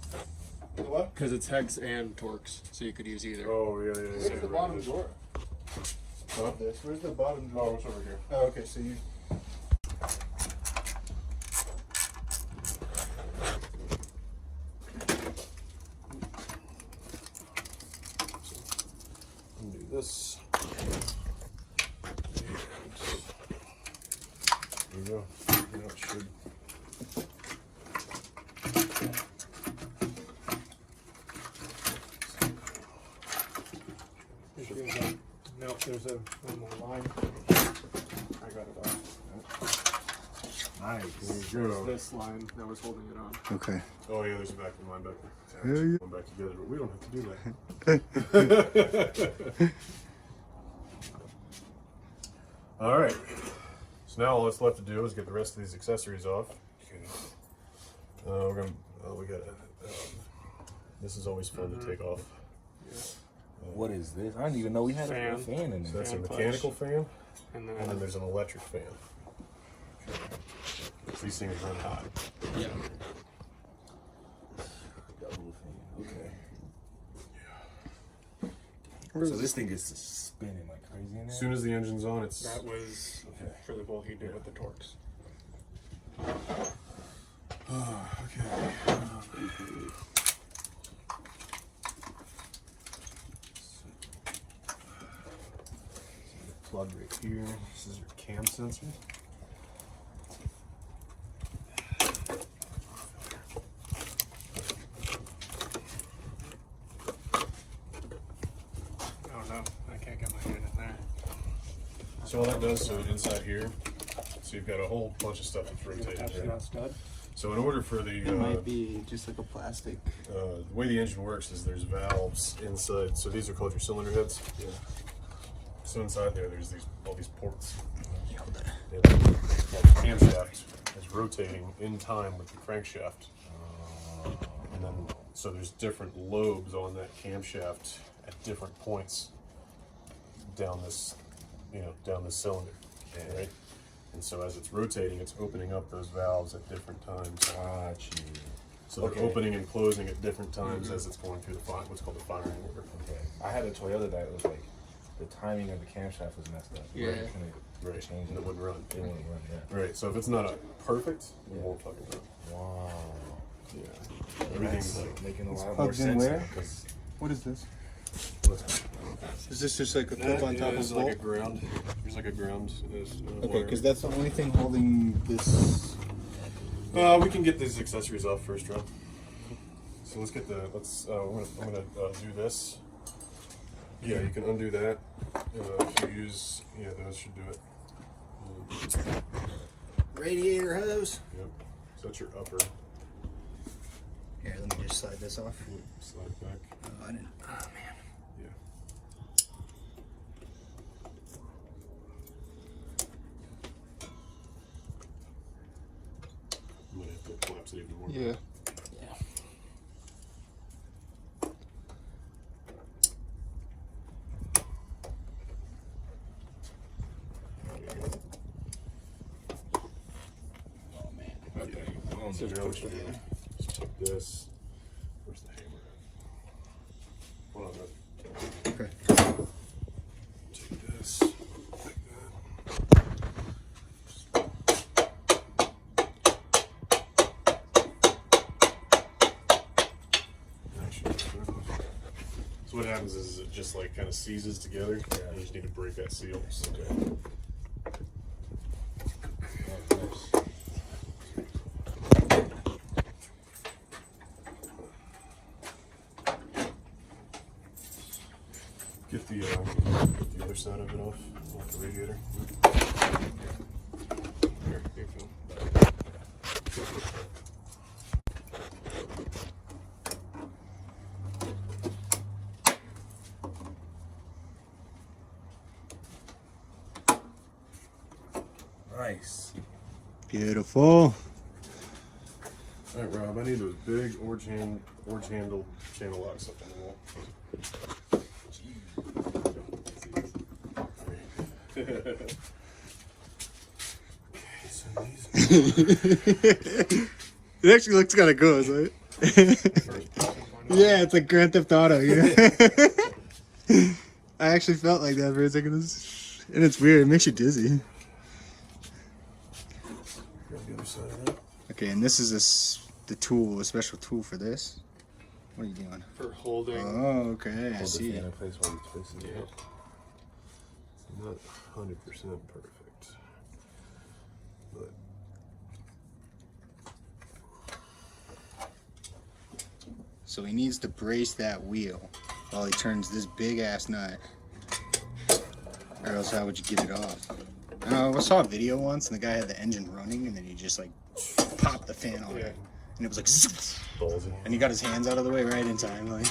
What? Because it's hex and Torx, so you could use either. Oh, yeah. Where's the bottom drawer? Huh? Where's the bottom drawer? Oh, it's over here. Oh, okay, so you. Undo this. There you go. Now it should. No, there's one more line. I got it off. Nice. There you go. This line that was holding it on. Okay. Oh yeah, there's a vacuum line back there. Yeah, yeah. Going back together, but we don't have to do that. All right. So now all that's left to do is get the rest of these accessories off. We're gonna. We got. This is always fun to take off. What is this? I didn't even know we had a fan in So there. that's a mechanical fan, And and then there's an electric fan. So these things run hot. Yeah. Double fan. Okay. So this thing is spinning like crazy in there? As soon as the engine's on, it's. That was for the bolt he did with the Torx. Okay. Plug right here. This is your cam sensor. Oh no, I can't get my hand in there. So all that does, so inside here, So you've got a whole bunch of stuff that's rotating Attached to here. that stud. So in order for the It might be just like a plastic. the way the engine works is there's valves inside. So these are called your cylinder heads. Yeah. So inside there's all these ports. And the camshaft is rotating in time with the crankshaft. And then so there's different lobes on that camshaft at different points down this, down this cylinder, right? And so as it's rotating, it's opening up those valves at different times. So they're opening and closing at different times as it's going through what's called the firing order. Okay. I had a Toyota that was like the timing of the camshaft was messed up. Yeah. Right. And it wouldn't run. It wouldn't run. Yeah. Right. So if it's not perfect, it won't fucking run. Wow. Yeah. Everything's like making a lot more Plugged in sense. where? now, 'cause What is this? Is this just like a clip on top of There's the like bolt? a ground. There's like a ground. Okay, because that's the only thing holding this. We can get these accessories off first, Rob. So let's get the. I'm gonna do this. Yeah, you can undo that. If you use, those should do it. Radiator hose. Yep. So that's your upper. Here, let me just slide this off. Slide back. Oh, I didn't. Oh man. Yeah. I'm gonna have to collapse it even more. Yeah. So now we should just take this. Where's the hammer? Hold on, Rob. Okay. Take this. Like that. So what happens is it just like kind of seizes together. Yeah. You just need to break that seal. Okay. Get the other side of it off the radiator. Here you go. Nice. Beautiful. All right, Rob. I need those big orange handle channel locks up on the wall. It actually looks kind of cool, right? Yeah, it's like Grand Theft Auto. Yeah. I actually felt like that for a second, and it's weird. It makes you dizzy. Grab the other side of that. Okay, and this is the tool, a special tool for this. What are you doing? For holding. Oh, okay. I Hold the see. fan in place while you twist it. Yeah. Not 100% perfect, but So he needs to brace that wheel while he turns this big ass nut, or else how would you get it off? I saw a video once and the guy had the engine running and then he just like popped the fan on it and it was like ballsy. And he got his hands out of the way right in time. Like,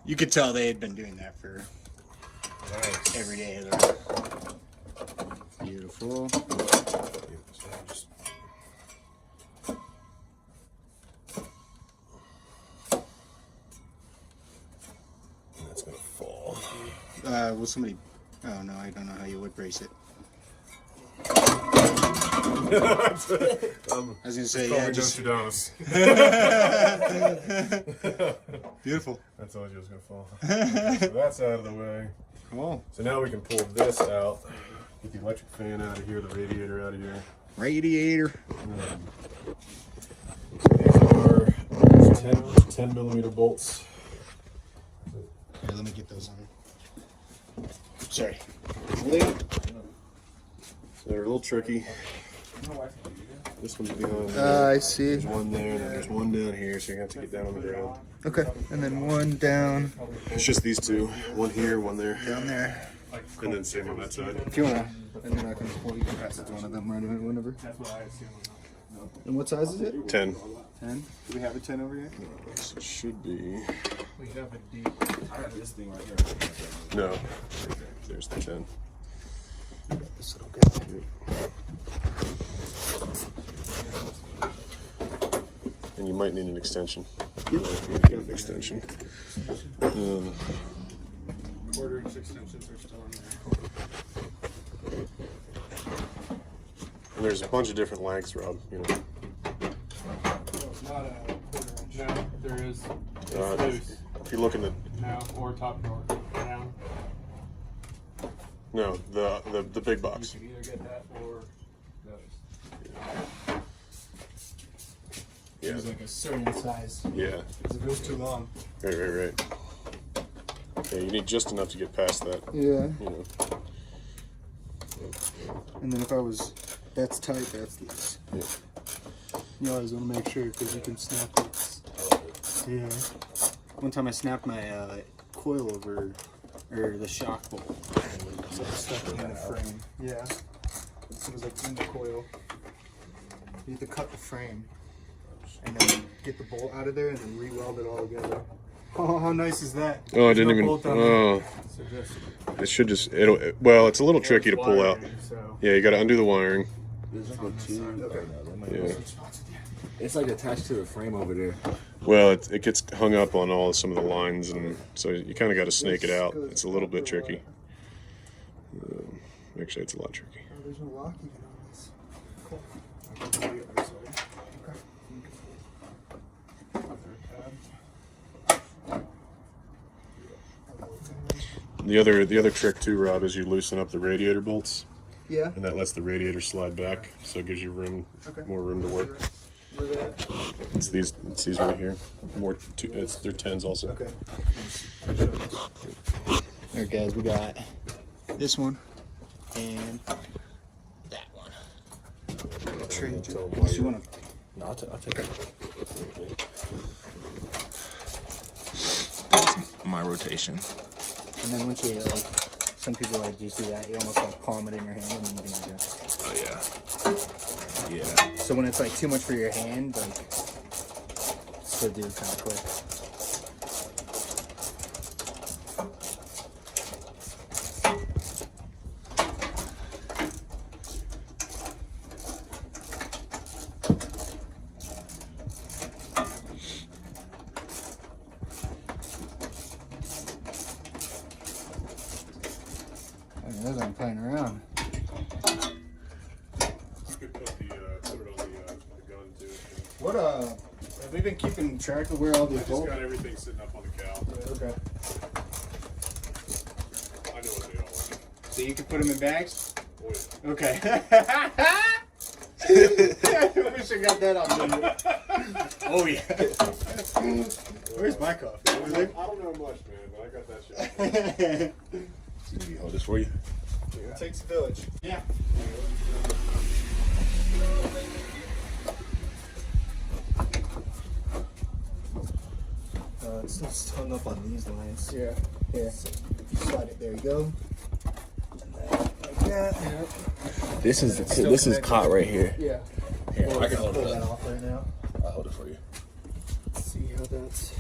you could tell they had been doing that for every day of their life. Beautiful. That's gonna fall. Will somebody? Oh no, I don't know how you would brace it. I was gonna say, yeah, just beautiful. I told you it was gonna fall. So that's out of the way. Cool. So now we can pull this out, get the electric fan out of here, the radiator out of here. Radiator. These are 10 millimeter bolts. Here, let me get those on. Sorry. So they're a little tricky. This one's behind. I see. There's one there, and then there's one down here, so you have to get down on the ground. Okay, and then one down. It's just these two. One here, one there. Down there. And then same on that side. If you wanna, and then I can, well, you can pass it to one of them right away, whenever. That's what I assume. And what size is it? 10. 10? Do we have a 10 over here? It should be. We have a D. I have this thing right here. No. There's the 10. This little guy. And you might need an extension. Yep. Get an extension. Quarter-inch extensions are still in there. And there's a bunch of different lengths, Rob. You know. It's not a quarter-inch. No, there is. It's loose. If you're looking at No, or top drawer. Down. no the big box. You can either get that or those. Yeah. It's like a certain size. Yeah. Because it goes too long. Right. Yeah, you need just enough to get past that. Yeah. You know. And then if I was, that's tight, that's loose. Yeah. You always want to make sure because you can snap it. Yeah. One time I snapped my coil over, or the shock bolt. So I stuck it in the frame. Yeah. So it was like in the coil. You have to cut the frame and then get the bolt out of there and then re-weld it all together. Oh, how nice is that? Oh, I didn't No even. bolt on Oh. there. So just, It should just. Well, it's a little tricky to pull out. so. Yeah, you got to undo the wiring. There's like a tube. Okay. Yeah. It's like attached to the frame over there. Well, it gets hung up on some of the lines, and so you kind of got to snake it out. It's a little bit tricky. Actually, it's a lot tricky. Oh, there's no lock even on this. Cool. The other trick too, Rob, is you loosen up the radiator bolts. Yeah. And that lets the radiator slide back, so it gives you room, more room to work. It's these right here. They're 10s also. Okay. Alright guys, we got this one and that one. Trade. You want to? No, I'll take it. My rotation. And then once you some people you see that, you almost palm it in your hand and you can adjust. Oh yeah. Yeah. So when it's too much for your hand, still do kind of quick. Those aren't playing around. You could put it on the gun too. What have we been keeping track of where all these I just bolts? got everything sitting up on the cow. Yeah, okay. I know what they all are. So you can put them in bags? Oh, yeah. Okay. I wish I got that on video. Oh yeah. Where's my coffee? Over there? I don't know much, man, but I got that shit. Let me hold this for you. It takes a village. Yeah. It's just hung up on these lines. Yeah. Yeah. Slide it. There you go. Like that. Yep. This is caught right here. Yeah. Here, Well, I can hold pull it that up. off right now. I'll hold it for you. Let's see how that's.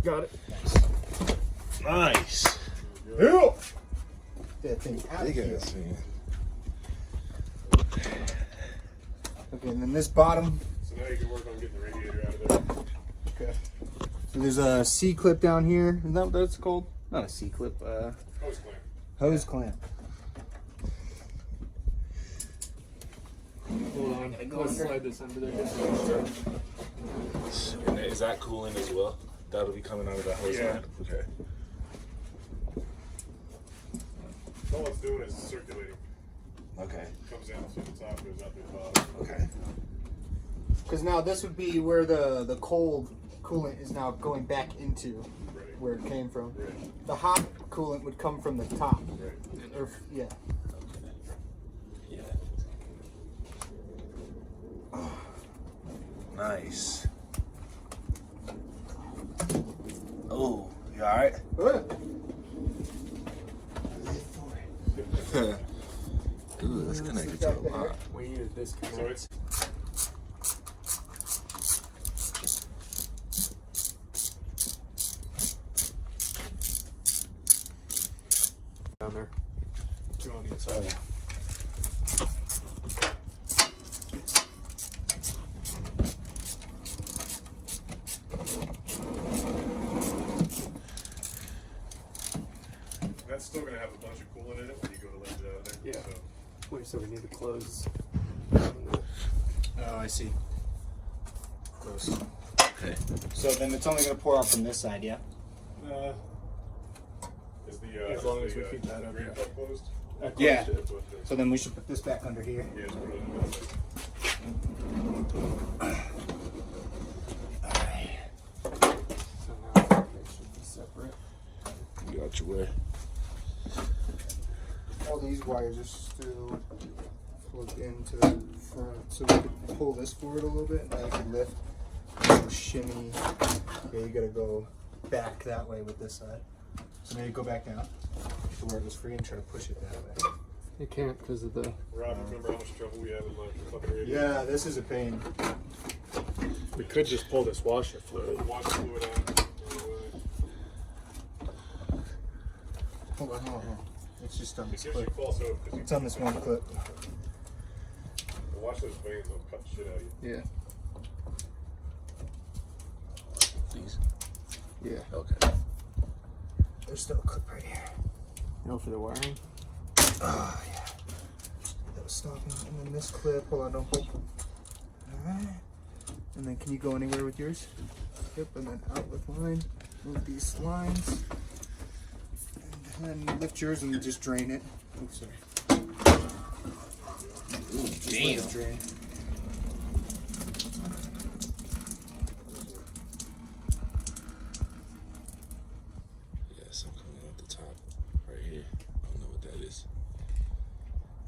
Got it. Nice. Yeah. That thing out Big here. ass thing. Okay, and then this bottom. So now you can work on getting the radiator out of there. Okay. So there's a C clip down here. Is that what that's called? Not a C clip. Hose clamp. Hose clamp. Hold on. Let's slide this under there. And is that cooling as well? That'll be coming out of that hose Yeah. line? Okay. All it's doing is circulating. Okay. Comes down through the top, goes out through the bottom. Okay. Because now this would be where the cold coolant is now going back into where it came from. Right. The hot coolant would come from the top. Right. Or, yeah. Yeah. Nice. Oh, you alright? Good. disconnect. So it's down there. Two on the inside. That's still going to have a bunch of coolant in it when you go to lift it out of there. Yeah. So. Wait, so we need to close. Oh, I see. Close. Okay. So then it's only going to pour out from this side, yeah? As long as we keep that up, drain yeah. plug closed? Yeah. So then we should put this back under here. Yeah, just put it in the middle. So now they should be separate. You got your way. All these wires are still plugged into the front, so we could pull this forward a little bit, and then I could lift, shimmy. Yeah, you gotta go back that way with this side. So maybe go back down to where it was free and try to push it that way. You can't because of the. Rob, remember how much trouble we have with my fucking radio? Yeah, this is a pain. We could just pull this washer fluid. Wash fluid out. Hold on. It's just on this It gives you clip. false hope because It's on this one clip. watch those veins, they'll cut the shit out of you. Yeah. These? Yeah. Okay. There's still a clip right here. No, for the wiring. Oh, yeah. That was stopping. And then this clip. Hold on, don't pull. Alright. And then can you go anywhere with yours? Yep, and then out with line. Move these lines. And then lift yours and just drain it. Oops, sorry. Ooh, Just let it drain. Yeah, something coming out the top right here. I don't know what that is.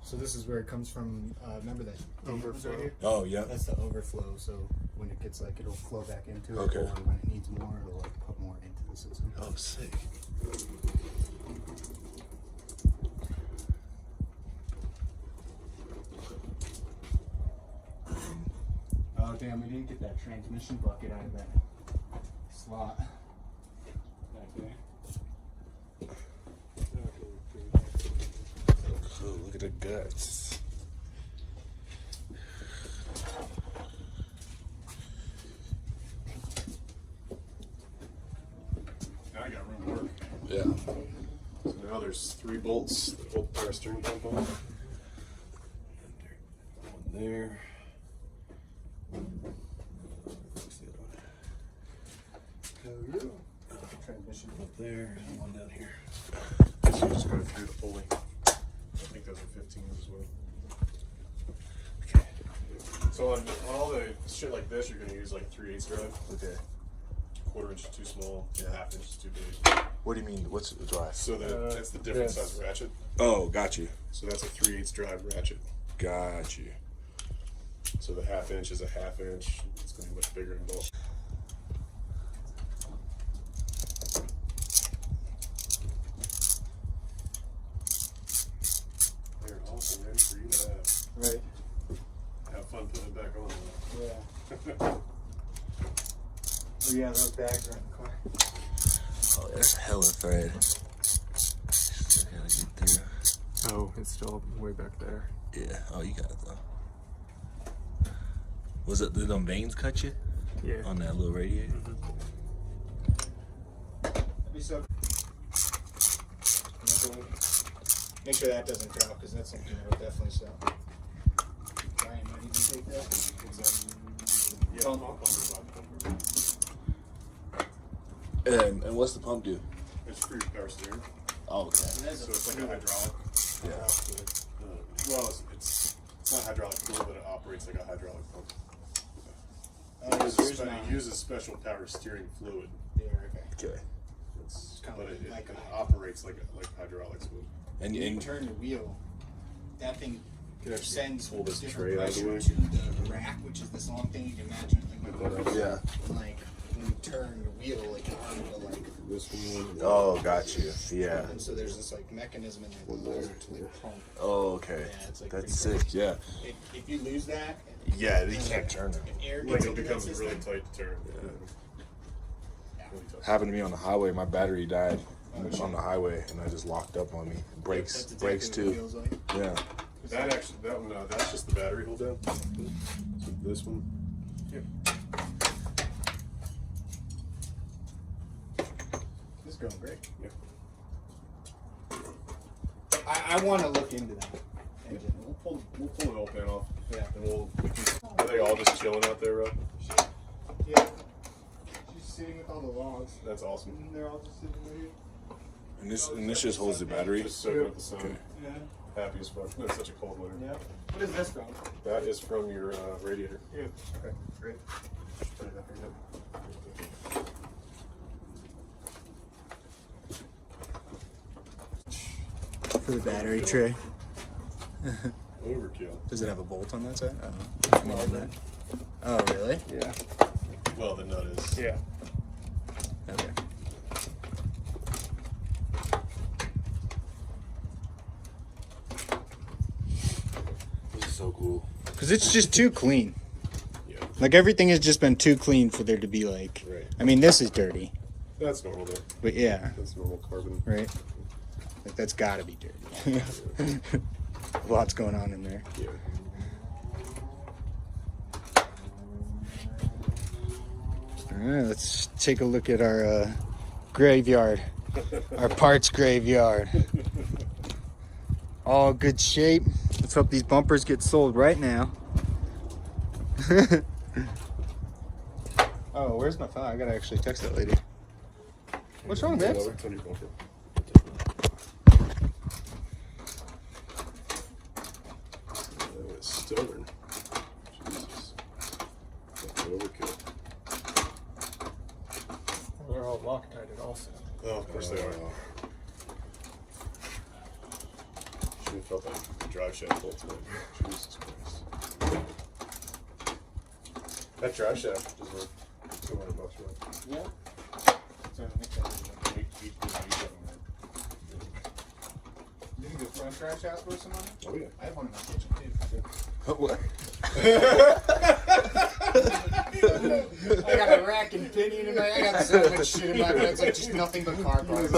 So this is where it comes from. Remember that overflow? Right here? Oh, yeah. That's the overflow. So when it gets like, it'll flow back into it. Okay. Or when it needs more, it'll like put more into the system. Oh, sick. Oh damn, we didn't get that transmission bucket out of that slot back there. Cool, look at the guts. Now I got room to work. Yeah. So now there's 3 bolts that hold the power steering pump on. One there. Transmission Up there, and one down here. So you just gotta do the pulley. I think those are 15s as well. Okay. So on all the shit like this, you're gonna use like a 3/8 drive. Okay. 1/4 inch is too small, 1/2 inch is too big. What do you mean? What's the drive? So that's the different size ratchet. Oh, got you. So that's a 3/8 drive ratchet. Got you. So the 1/2 inch is a 1/2 inch. It's gonna be much bigger and bulky. They're awesome, ready for you to have. Right. Have fun putting it back on. Yeah. Oh yeah, those bags are in the car. Oh, that's hella thread. Still gotta get through. Oh, it's still way back there. Yeah. Oh, you got it though. Was it, did them veins cut you? Yeah. On that little radiator? That'd be so. Make sure that doesn't drop, because that's something that will definitely sell. Ryan, might even take that. Yeah, pump. And what's the pump do? It's free power steering. Oh, okay. So it's like a hydraulic. Yeah. Well, it's not hydraulic fluid, but it operates like a hydraulic pump. It uses special power steering fluid. Yeah, okay. Okay. It's kind but of it like operates like hydraulics would. And you turn the wheel, that thing sends pull this different tray out of the pressure way. to the rack, which is this long thing you can imagine. Like, Yeah. like when you turn the wheel, like an arm will like. This one. Oh, got you. Yeah. And so there's this like mechanism in there that allows it to like pump. Oh, okay. Yeah, it's like That's pretty sick. cool. Yeah. If you lose that. Yeah, you can't turn it. Air Like gets it into that becomes system. really tight to turn. Happened to me on the highway. My battery died on the highway, and I just locked up on me. Brakes, That's brakes exactly too. what it feels like. Yeah. That one, that's just the battery hold down. So this one. Yep. This is going great. Yeah. I want to look into that engine. We'll pull the oil pan off. Yeah. And are they all just chilling out there, Rob? Yeah. She's sitting with all the logs. That's awesome. And they're all just sitting right here. And this just holds the battery. Just soaking up the sun. Okay. Yeah. Happy as fuck. It's such a cold winter. Yeah. What is this from? That is from your radiator. Yeah. Okay. Great. Just put it up here. For the battery tray. Overkill. Does it have a bolt on that side? Oh, really? Yeah. Well, the nut is. Yeah. Okay. This is so cool. Because it's just too clean. Yeah. Like everything has just been too clean for there to be like. Right. I mean, this is dirty. That's normal though. But yeah. That's normal carbon. Right. Like that's got to be dirty. Lots going on in there. Yeah. All right, let's take a look at our graveyard, our parts graveyard. All good shape. Let's hope these bumpers get sold right now. Oh, where's my phone? I gotta actually text that lady. What's wrong, babes? Stubborn. Jesus. That's overkill. They're all Loctited also. Oh, of course they are. Should have felt like the drive shaft bolts, man. Jesus Christ. That drive shaft is worth $200, right? Yeah. So you think the front drive shaft's worth some money? Oh yeah. I have one in my kitchen too. What? I got a rack and pinion in my. I got so much shit in my bed. It's like just nothing but car parts.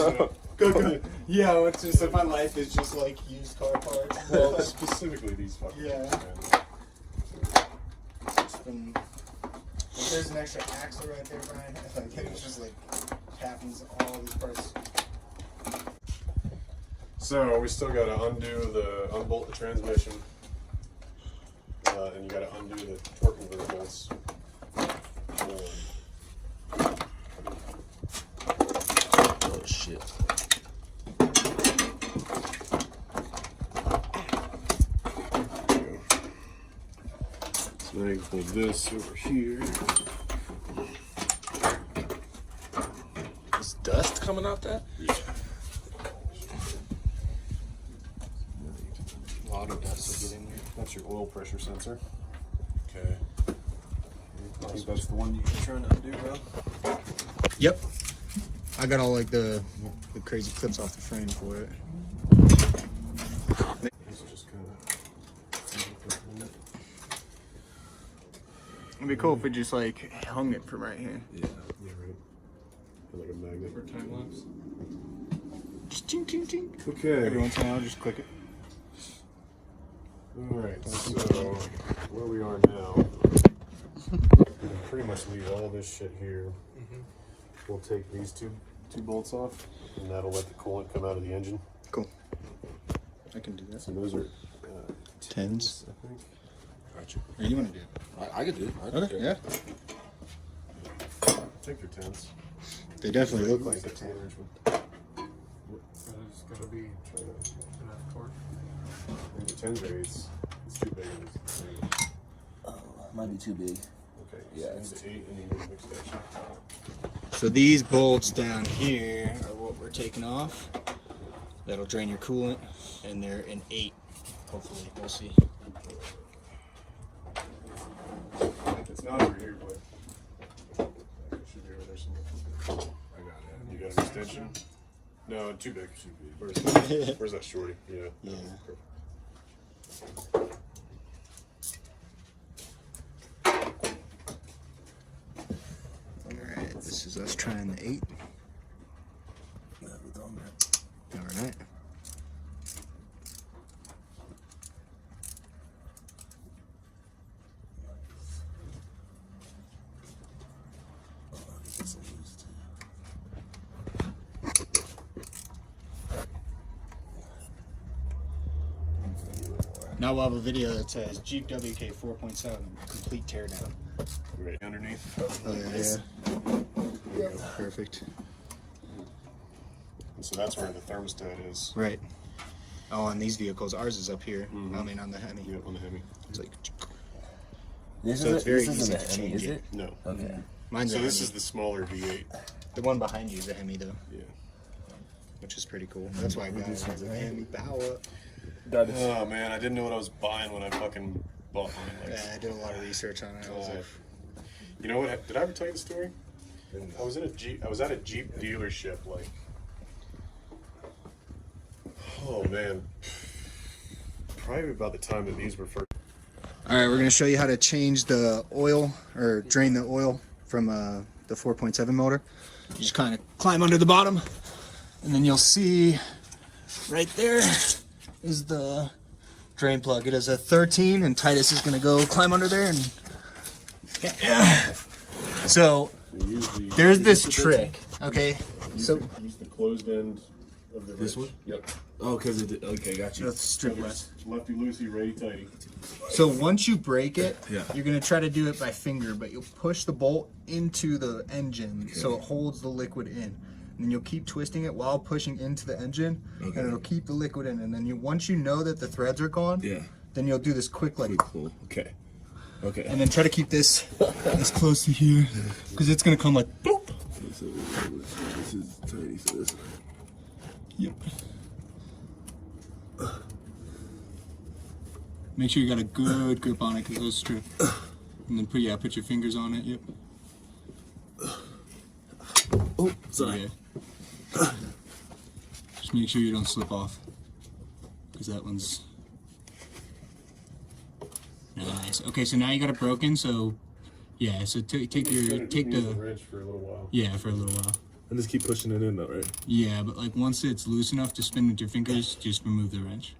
Go. Yeah, it's just my life is just like used car parts. Well, specifically these fucking Yeah. things, man. Just been, if there's an extra axle right there, Brian. Like it just like happens all these parts. So we still got to unbolt the transmission, and you got to undo the torque converter bolts. Oh shit. So now you can pull this over here. Is dust coming out that? Yeah. A lot of dust will get in there. That's your oil pressure sensor. Okay. I think that's the one you're trying to undo, bro. Yep. I got all like the crazy clips off the frame for it. This is just kind of. It'd be cool if we just like hung it from right here. Yeah, right. Like a magnet. For time lapse. Just ting ting ting. Okay. Every once in a while, just click it. Alright, so where we are now, we can pretty much leave all this shit here. We'll take these two bolts off, and that'll let the coolant come out of the engine. Cool. I can do that. So those are tens, I think. Gotcha. Or you want to do it? I could do it. Okay, yeah. I think they're tens. They definitely look like it. But it's gotta be enough torque. And the 10s are 8s. It's too big. Might be too big. Okay. Yeah. So it's 8 and you need a mixed section. So these bolts down here are what we're taking off. That'll drain your coolant, and they're an 8. Hopefully, we'll see. It's not over here, but it should be I got it. You got an extension? No, too big. Where's that shorty? Yeah. Yeah. Alright, this is us trying the 8. Alright. Now we'll have a video that says Jeep WK 4.7 complete teardown. Right underneath. Oh yeah. Perfect. So that's where the thermostat is. Right. Oh, on these vehicles, ours is up here. Mm-hmm. I mean, on the Hemi. Yeah, on the Hemi. It's like. This So is it's very this easy isn't to a Hemi, change is it. it? No. Okay. Mine's So a this Hemi. is the smaller V8. The one behind you is a Hemi, though. Yeah. Which is pretty cool. That's why I got it. It's a Hemi. Bow up. Oh man, I didn't know what I was buying when I fucking bought mine. Like, Yeah, I did a lot of research on it. I was like, you know what? Did I ever tell you the story? I was at a Jeep dealership, like. Oh man. Probably about the time that these were first. all right, we're gonna show you how to change the oil or drain the oil from the 4.7 motor. You just kind of climb under the bottom, and then you'll see right there is the drain plug. It is a 13, and Titus is gonna go climb under there and. Yeah. So there's this trick, okay? So Use the closed end of the This wrench. one? Yep. Oh, because it did. Okay, got you. that's strip less. Lefty loosey, righty tighty. So once you break it, Yeah. you're gonna try to do it by finger, but you'll push the bolt into the engine so it holds the liquid in. And then you'll keep twisting it while pushing into the engine, and it'll keep the liquid in. And then once you know that the threads are gone, then you'll do this quick like, Okay. Okay. and then try to keep this as close to here, because it's gonna come like boop. So this is tighty, so this. Yep. Make sure you got a good grip on it, because those strip. And then put your fingers on it. Yep. Oh, sorry. Yeah. Just make sure you don't slip off, because that one's nice. Okay, so now you got it broken. So yeah, so take the wrench for a little while. Yeah, for a little while. And just keep pushing it in, though, right? Yeah, but like once it's loose enough to spin with your fingers, just remove the wrench.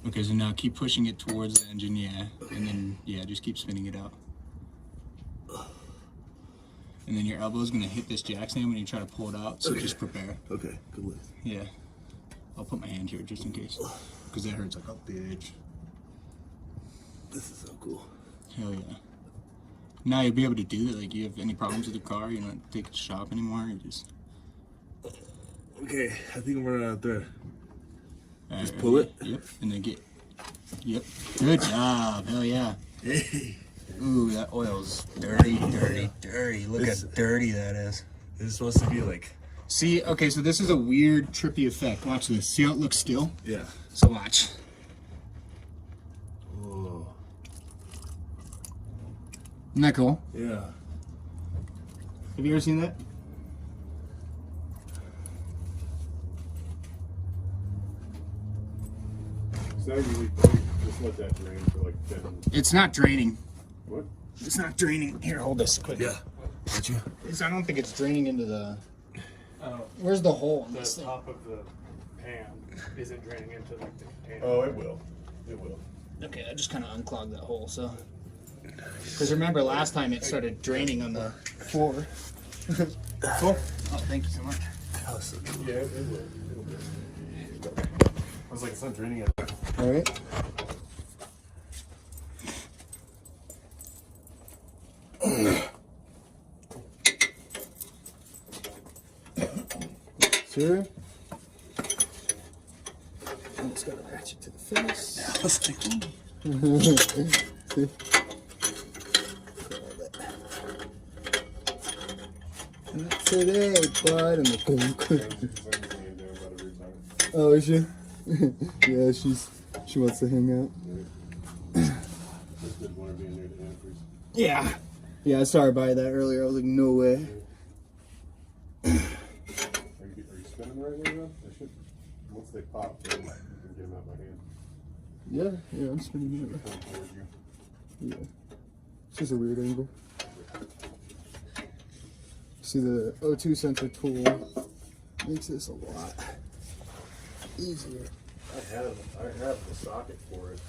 Okay, so now keep pushing it towards the engine, yeah, and then yeah, just keep spinning it out. And then your elbow's gonna hit this jack stand when you try to pull it out, so just prepare. Okay, good luck. Yeah. I'll put my hand here just in case, because that hurts like a bitch. This is so cool. Hell yeah. Now you'll be able to do that. Like, you have any problems with the car, you don't take it to shop anymore. You just. Okay, I think I'm running out of thread. Just Alright, pull it. Yep, and then get. Yep. Good job. Hell yeah. Hey. Ooh, that oil's dirty, dirty, dirty. Look how dirty that is. This is supposed to be like. See, okay, so this is a weird, trippy effect. Watch this. See how it looks still? Yeah. So watch. Whoa. Isn't that cool? Yeah. Have you ever seen that? It's not really funny. Just let that drain for like 10 minutes. It's not draining. What? It's not draining. Here, hold this quick. Yeah. Got you. I don't think it's draining into the. Oh, Where's the hole in the this thing? top of the pan isn't draining into like the container. Oh, it will. It will. Okay, I just kind of unclogged that hole, so. Because remember last time it started draining on the floor. Cool. Oh, thank you so much. That was so cool. Yeah, it will. It'll be. I was like, it's not draining it. All right. Sir? It's got a ratchet to the face. Yeah, let's take it. Not today, bud. And the oh, is she? Yeah, she wants to hang out. Yeah. Yeah, sorry about that earlier. I was like, no way. thick pop, so you can get them out by hand. Yeah, I'm spinning it. Come towards you. Yeah. It's just a weird angle. See, the O2 sensor tool makes this a lot easier. I have the socket for it.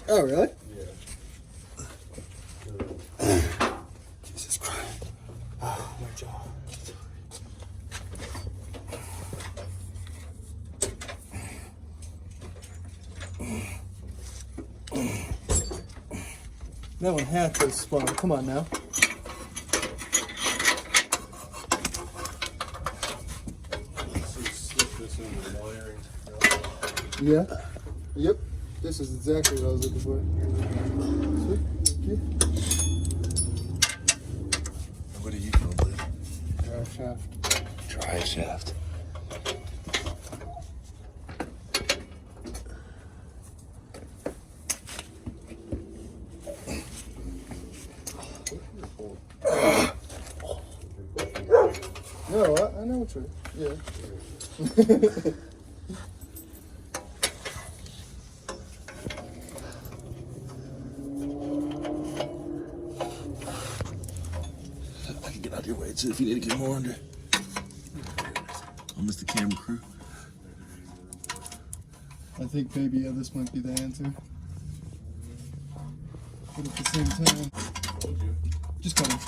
Oh, really? Yeah. Jesus Christ. Oh, my jaw. That one had to spun. Come on now. Slip this into the wiring. Yeah. Yep. This is exactly what I was looking for. Sweet. Thank you. What are you doing, buddy? Drive shaft. Drive shaft. No, I know what you're. Yeah. I can get out of your way too if you need to get more under. I'll miss the camera crew. I think maybe this might be the answer. But at the same time, just cut him.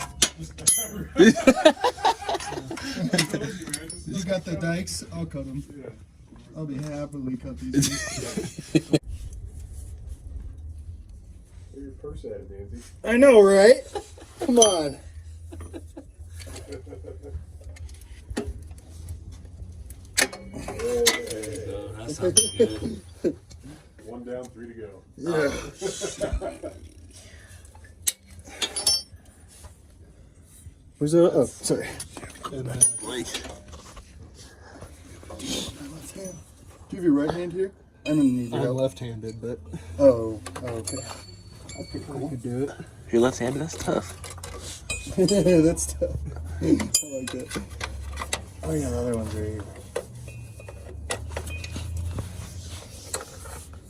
You got the dikes, I'll cut them. I'll be happily cut these things. Where your purse at, Nancy? I know, right? Come on. That sounds good. 1 down, 3 to go. Yeah. Where's the? Oh, sorry. Blake. My left hand. Do you have your right hand here? I'm gonna need your I'm help. left-handed, but Oh, okay. I could do it. You're left-handed. That's tough. That's tough. I like that. Oh yeah, the other ones are easy.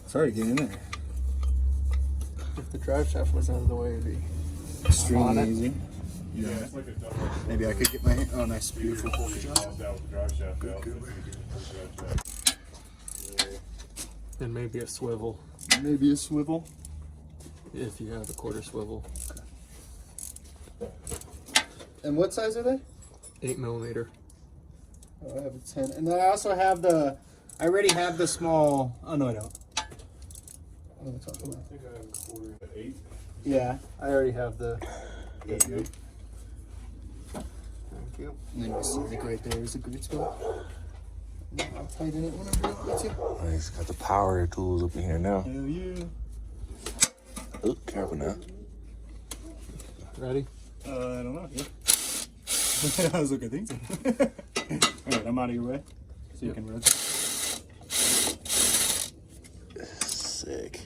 Sorry, get in there. if the drive shaft was out of the way, it'd be Extremely easy. Yeah, it's like a double. Maybe I could get my hand. Oh, nice, beautiful. Out with the drive shaft out. and maybe a swivel Maybe a swivel. if you have a quarter swivel. And what size are they? 8mm. Oh, I have a 10. And then I also have the. I already have the small. Oh no, I don't. What am I talking about? I think I have a quarter at 8. Yeah, I already have the. That's good. Thank you. And then you see, like right there is a great spot. I'll tighten it whenever you want me to. Oh, he's got the power tools up in here now. Hell yeah. Oh, careful now. Ready? I don't know. Yeah. I was like, I think so. Alright, I'm out of your way. So you can rotate. Sick.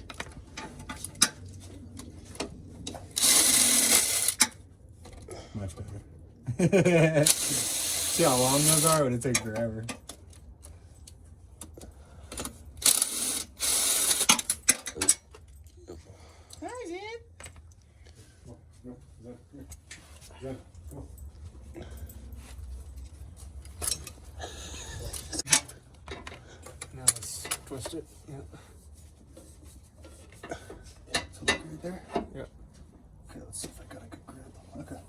Much better. See how long those are? It would take forever. Hi, Zed. Now let's twist it. Yeah. So look right there. Yeah. Okay, let's see if I got a good grip. Okay.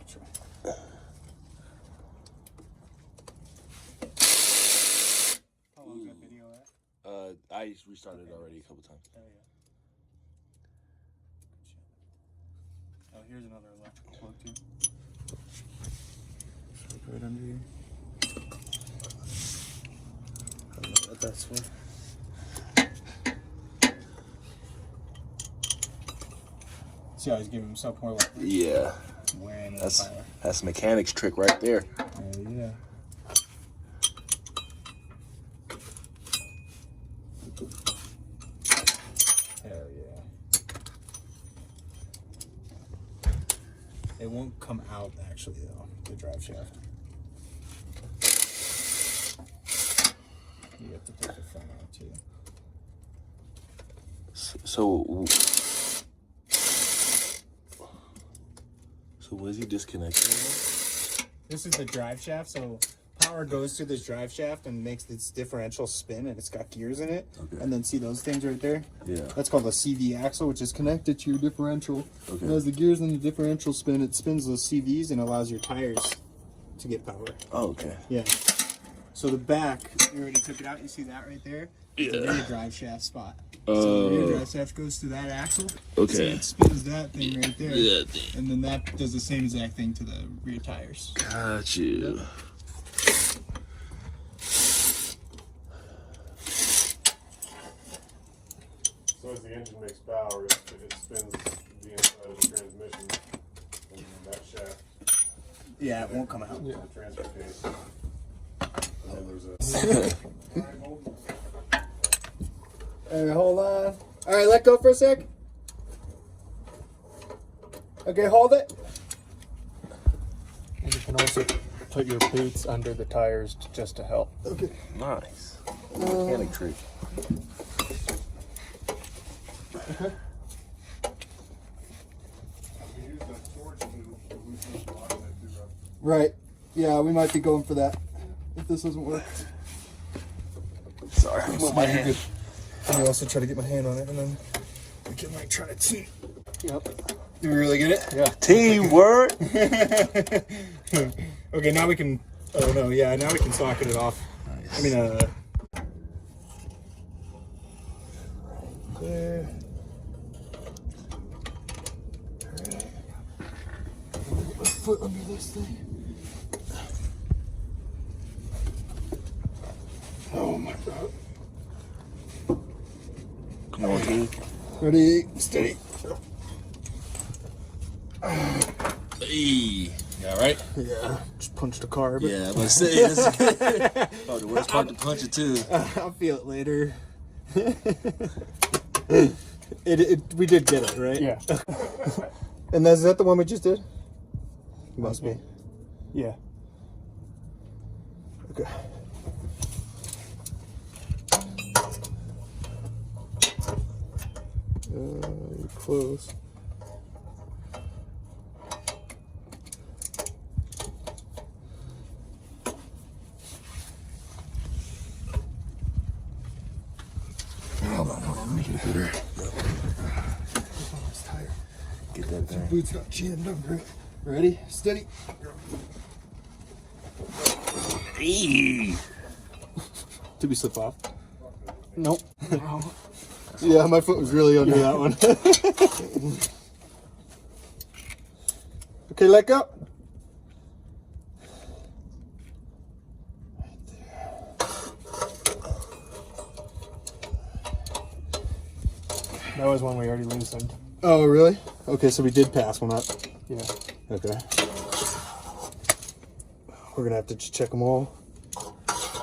Try. How long's that video at? I restarted already a couple times. Oh yeah. Good shit. Oh, here's another electrical plug too. Stick right under here. I don't know what that's for. See how he's giving himself more like Yeah. wearing That's a mechanic's trick right there. Oh yeah. Hell yeah. It won't come out actually though, the drive shaft. You have to take the front out too. So was he disconnecting? This is the drive shaft, so power goes through this drive shaft and makes this differential spin, and it's got gears in it. Okay. And then see those things right there? Yeah. That's called a CV axle, which is connected to your differential. Okay. And as the gears in the differential spin, it spins those CVs and allows your tires to get power. Oh, okay. Yeah. So the back, you already took it out. You see that right there? It's a rear drive shaft spot. So the rear drive shaft goes through that axle. Okay. So it spins that thing right there. Yeah. And then that does the same exact thing to the rear tires. Got you. Yep. So as the engine makes power, it spins the inside of the transmission and that shaft. Yeah, it won't come out. Yeah. The transfer case. And then there's a... Alright, hold on. Alright, let go for a sec. Okay, hold it. And you can also put your boots under the tires just to help. Okay. Nice. Mechanic trick. Okay. Right. Yeah, we might be going for that if this doesn't work. Sorry, I'm on my hand. Let me also try to get my hand on it, and then we can like try to team. Yep. Did we really get it? Yeah. Teamwork. Okay, now we can. Oh no, yeah, now we can socket it off. Nice. I mean, there. Put my foot under this thing. Oh my god. Come on, team. Ready, steady. Hey. You all right? Yeah, just punched a car. But Yeah, I'm gonna say that's good. Oh, the worst part to punch it too. I'll feel it later. We did get it, right? Yeah. And is that the one we just did? Must be. Yeah. Okay. You're close. Hold on, let me get better. Get that thing. Boots got jammed up, right? Ready? Steady. Hey. Did we slip off? Nope. Yeah, my foot was really under that one. Okay, let go. That was one we already loosened. Oh, really? Okay, so we did pass one up. Yeah. Okay. We're gonna have to just check them all.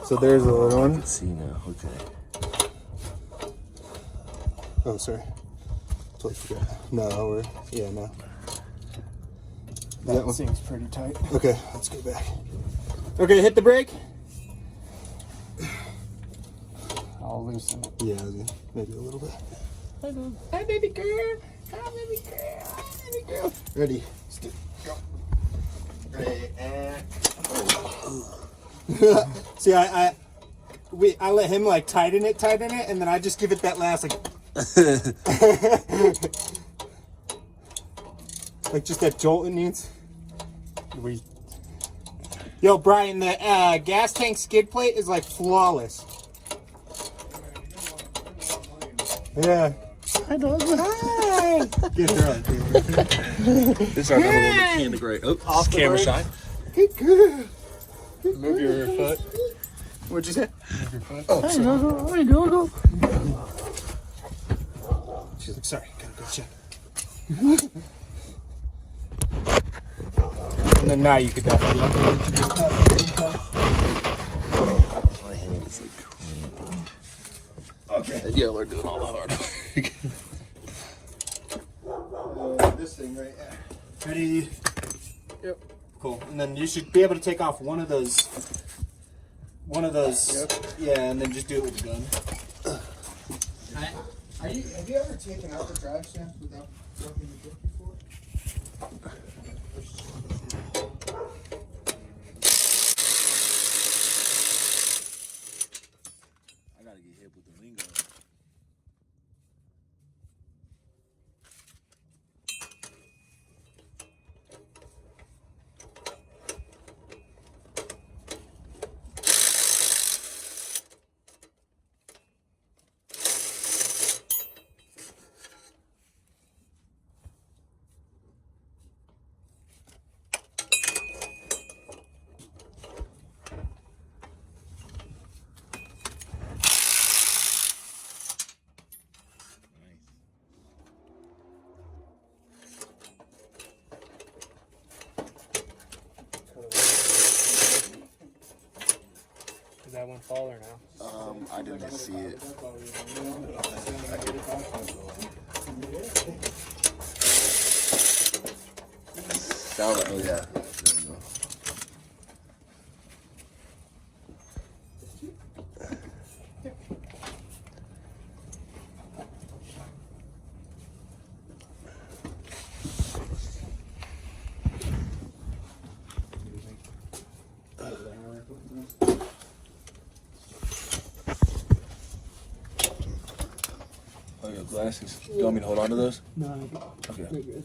So there's the other one. Let's see now. Okay. Oh, sorry. Totally forgot. No, we're no. That one seems pretty tight. Okay, let's go back. Okay, hit the brake. I'll loosen it. Yeah, maybe a little bit. Hi, baby girl. Hi, baby girl. Hi, baby girl. Ready? Go. Ready, and... See, I let him like tighten it, and then I just give it that last like... like just that jolt it needs. Yo, Brian, the gas tank skid plate is like flawless. Yeah. Hi, dog. Hi. Get her on camera. This is our number one mechanic, right? Oh, Off the camera brake. shy. Good girl. Move your foot. What'd you say? Move your foot. Oh, sorry. Hi, Dogo. She's like, sorry, gotta go check. And then now you could definitely look at My hand is like cramping. Okay. Yeah, we're doing all the hard work. This thing right here. Ready? Yep. Cool. And then you should be able to take off one of those One of those. Yep. Yeah, and then just do it with the gun. Have you ever taken out the drive shaft without dropping the book before? I gotta get hip with the lingo. Did that one fall or no? I didn't see it. Sound like, oh yeah. There we go. Oh, your glasses. Do you want me to hold on to those? No. Okay. You're good.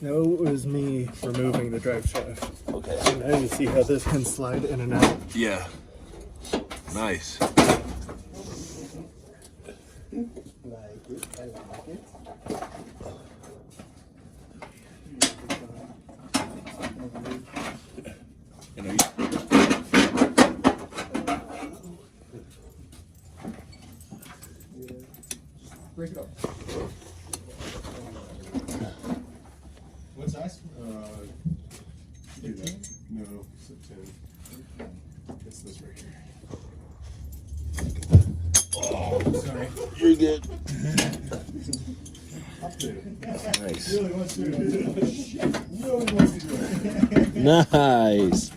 No, it was me removing the drive shaft. Okay. And now you see how this can slide in and out. Yeah. Nice. Break it up. What size? 15? No, it's a 10. It's this right here. Oh, sorry. You're good. Nice. Really wants to do it. Really wants to do it. Nice.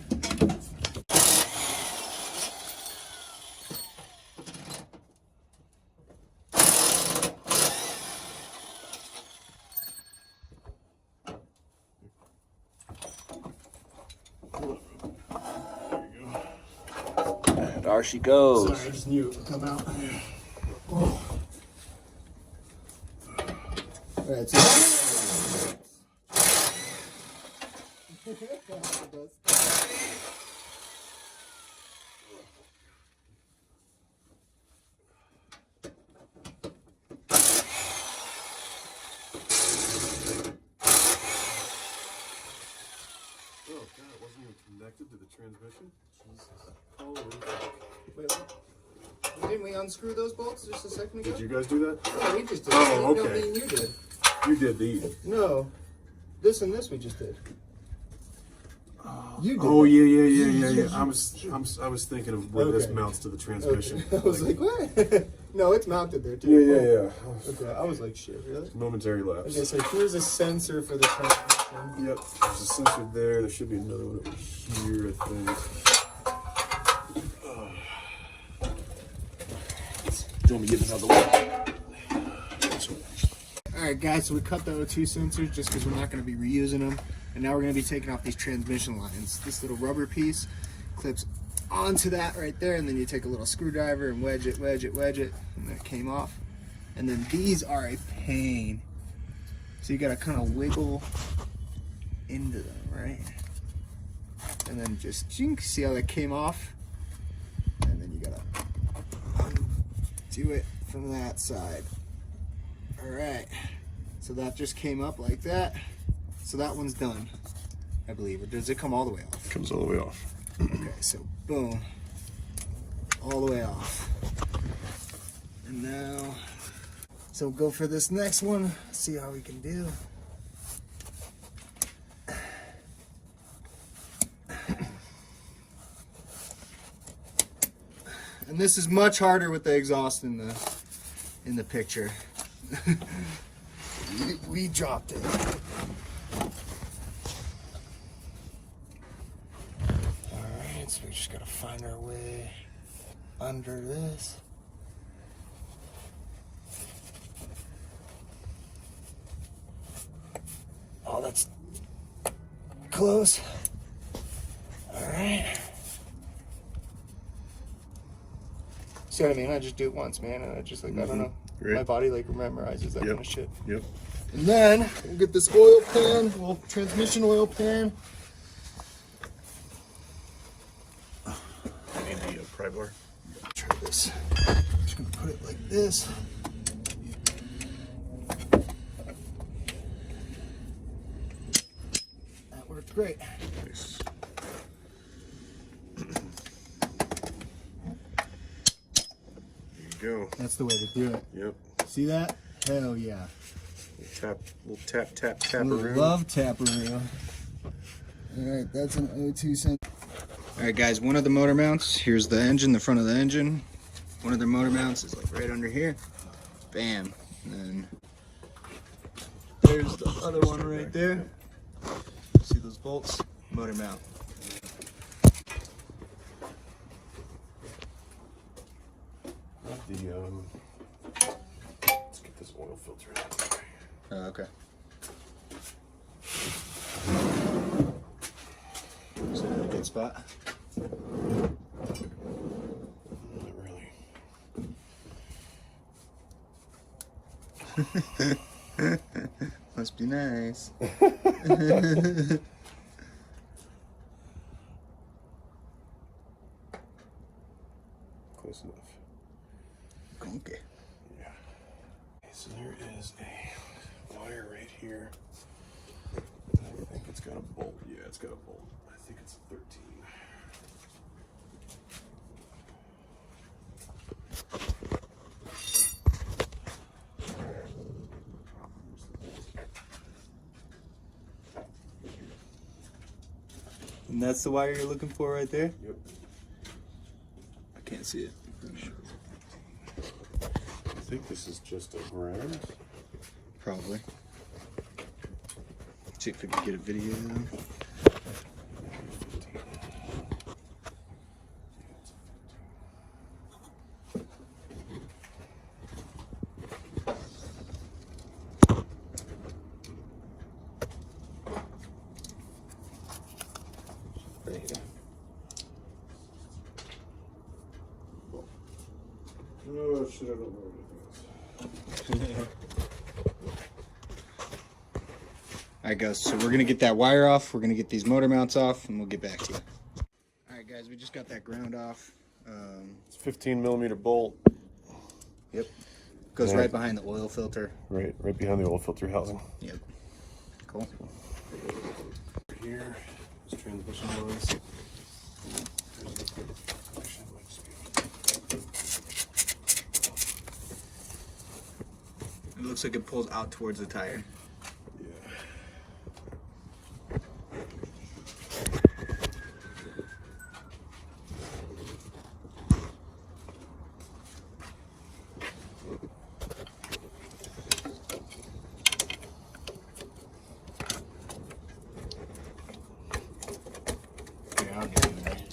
There she goes. Sorry, I just knew it would come out. Alright, so Oh, God, it wasn't even connected to the transmission? Jesus. Holy Wait, what? Didn't we unscrew those bolts just a second ago? Did you guys do that? Yeah, we just did. Oh, No, okay. me and you did. You did these. No, this and this we just did. You did. Oh, that. yeah. I was thinking of where this Okay. mounts to the transmission. Okay. I was like, what? No, it's mounted there too. Yeah. Okay, I was like, shit, really? Momentary lapse. Okay, so here's a sensor for the transmission. Yep, there's a sensor there. There should be another one over here, I think. Do you want me to get this out of the way? Alright guys, so we cut the O2 sensors just because we're not going to be reusing them. And now we're going to be taking off these transmission lines. This little rubber piece clips onto that right there, and then you take a little screwdriver and wedge it, and that came off. And then these are a pain. So you got to kind of wiggle into them, right? And then just chink, see how that came off? And then you got to do it from that side. Alright, so that just came up like that. So that one's done, I believe. Or does it come all the way off? Comes all the way off. Okay, so boom. All the way off. And now, so go for this next one, see how we can do. And this is much harder with the exhaust in the picture. We dropped it. Alright, so we just gotta find our way under this. Oh, that's close. Alright. See what I mean? I just do it once, man, and I just like, I don't know. Right. My body like memorizes that Yep. kind of shit. Yep. And then we'll get this oil pan, well, transmission oil pan. I need the pry bar. Try this. I'm just gonna put it like this. That worked great. Nice. There you go. That's the way to do it. Yep. See that? Hell yeah. Little taparoo. Love taparoo. Alright, that's an O2 sensor. Alright guys, one of the motor mounts, here's the engine, the front of the engine. One of the motor mounts is like right under here. Bam. And then there's the other one right there. See those bolts? Motor mount. Let's get this oil filter out. Okay. Is that a good spot? Not really. Must be nice. Close enough. Okay. Yeah. Okay, so there is a wire right here. I think it's got a bolt. Yeah, it's got a bolt. I think it's a 13. And that's the wire you're looking for right there? Yep. I can't see it. I think this is just a ground. Probably. See if we can get a video of them. Oh shit, I don't know what it is. Alright guys, so we're gonna get that wire off, we're gonna get these motor mounts off, and we'll get back to you. Alright guys, we just got that ground off. It's 15mm bolt. Yep. Goes Yeah. right behind the oil filter. Right behind the oil filter housing. Yep. Cool. Here is transmission lines. It looks like it pulls out towards the tire.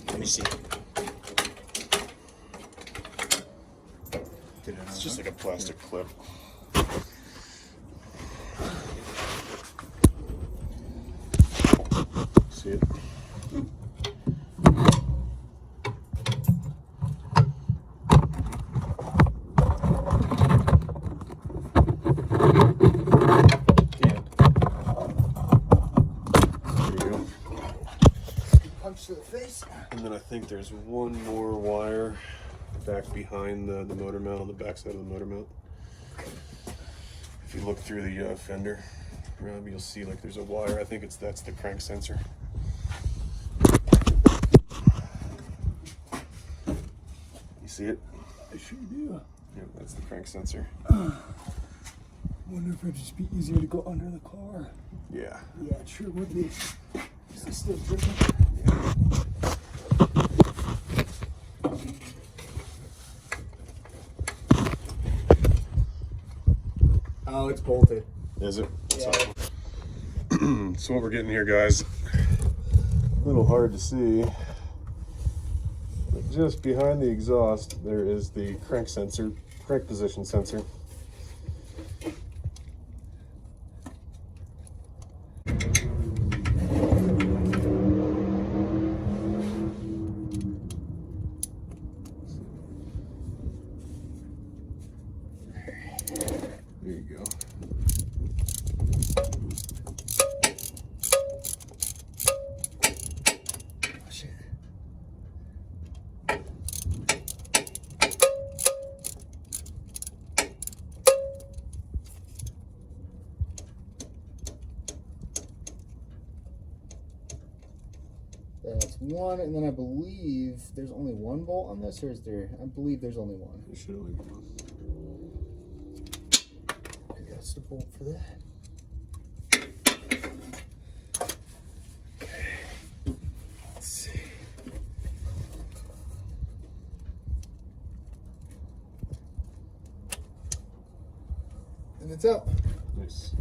Let me see. It's just like a plastic clip. See it? Punch to the face. And then I think there's one more wire back behind the motor mount, on the back side of the motor mount. If you look through the fender, you'll see like there's a wire. I think that's the crank sensor. You see it? I sure do. Yeah, that's the crank sensor. Wonder if it'd just be easier to go under the car. Yeah. Yeah, it sure would be. Is this still dripping? Oh, it's bolted. Is it? Yeah. So what we're getting here, guys, a little hard to see, but just behind the exhaust there is the crank sensor, crank position sensor. There you go. Oh, shit. That's one, and then I believe there's only one bolt on this, or is there? I believe there's only one. There should only be one. That's the bolt for that. Okay. Let's see. And it's out. Nice.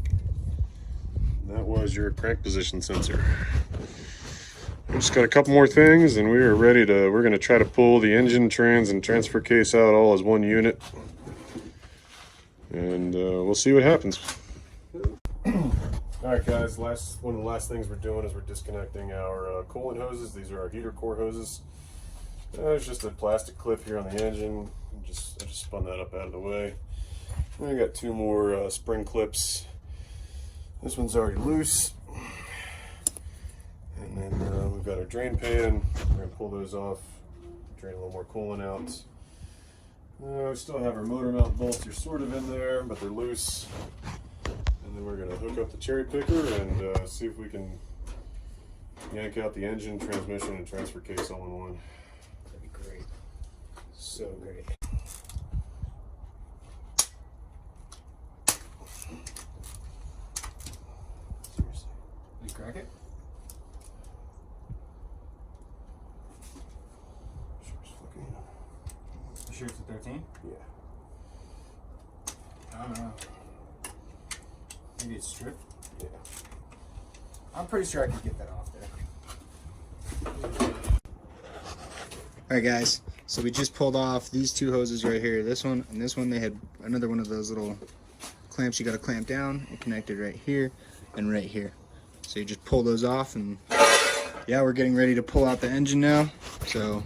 That was your crank position sensor. We just got a couple more things and we are ready to, we're going to try to pull the engine, trans, and transfer case out all as one unit. And we'll see what happens. Alright guys, one of the last things we're doing is we're disconnecting our coolant hoses. These are our heater core hoses. There's just a plastic clip here on the engine. I just spun that up out of the way. And I got two more spring clips. This one's already loose. And then we've got our drain pan. We're going to pull those off, drain a little more coolant out. We still have our motor mount bolts. They're sort of in there, but they're loose. And then we're going to hook up the cherry picker and see if we can yank out the engine, transmission, and transfer case all in one. That'd be great. So great. Seriously. Did you crack it? You sure it's a 13? Yeah. I don't know. Maybe it's stripped? Yeah. I'm pretty sure I could get that off there. Alright guys, so we just pulled off these two hoses right here. This one and this one, they had another one of those little clamps you gotta clamp down and connected right here and right here. So you just pull those off, and yeah, we're getting ready to pull out the engine now. So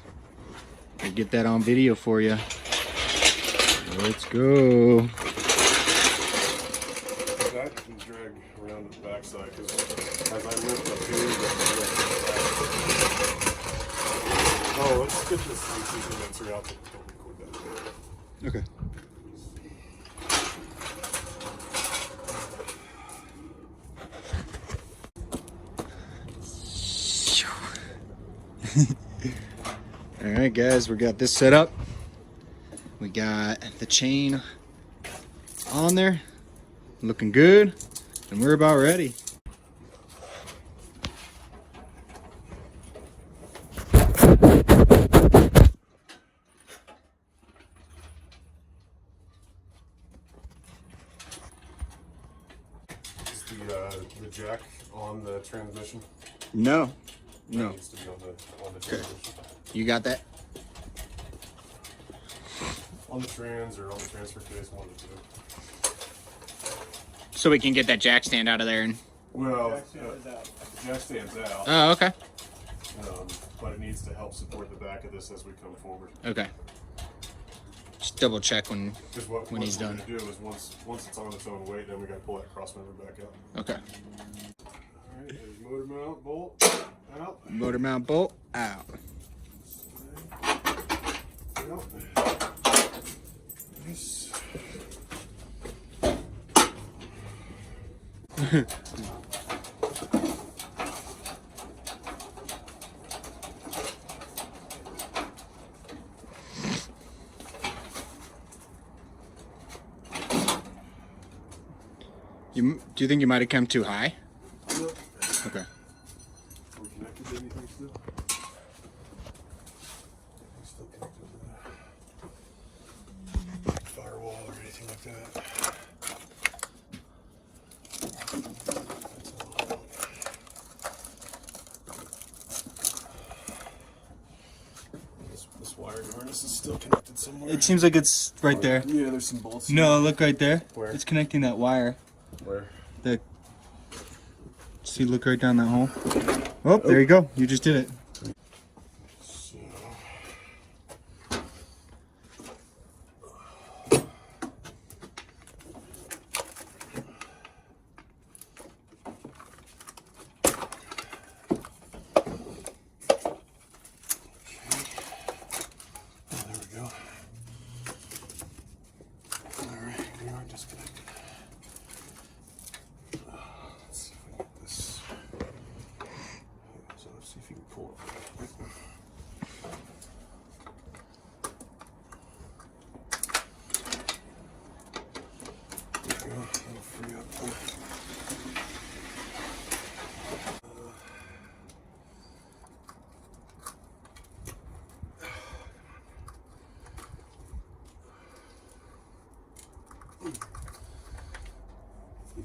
I'll get that on video for you. Let's go. That can drag around to the backside because as I lift up here, oh, let's get this AC condenser out. Don't record that. Okay. Alright guys, we got this set up. We got the chain on there, looking good, and we're about ready. Is the jack on the transmission? No. It No. needs to be on the transmission. You got that? On the trans or on the transfer case, one of the two. So we can get that jack stand out of there. And Well, the jack stands out. oh, okay. But it needs to help support the back of this as we come forward. Okay. Just double check when What he's we're done. going to do is once it's on its own weight, then we got to pull that cross member back out. Okay. All right, there's motor mount bolt out. Motor mount bolt out. Nice. Do you think you might have come too high? No. Okay. We're connected to anything still? Still connected to the firewall or anything like that. still connected somewhere. It seems like it's right there. Yeah, there's some bolts. No, look right there. Where? It's connecting that wire. Where? See, look right down that hole. Oh, there you go. You just did it.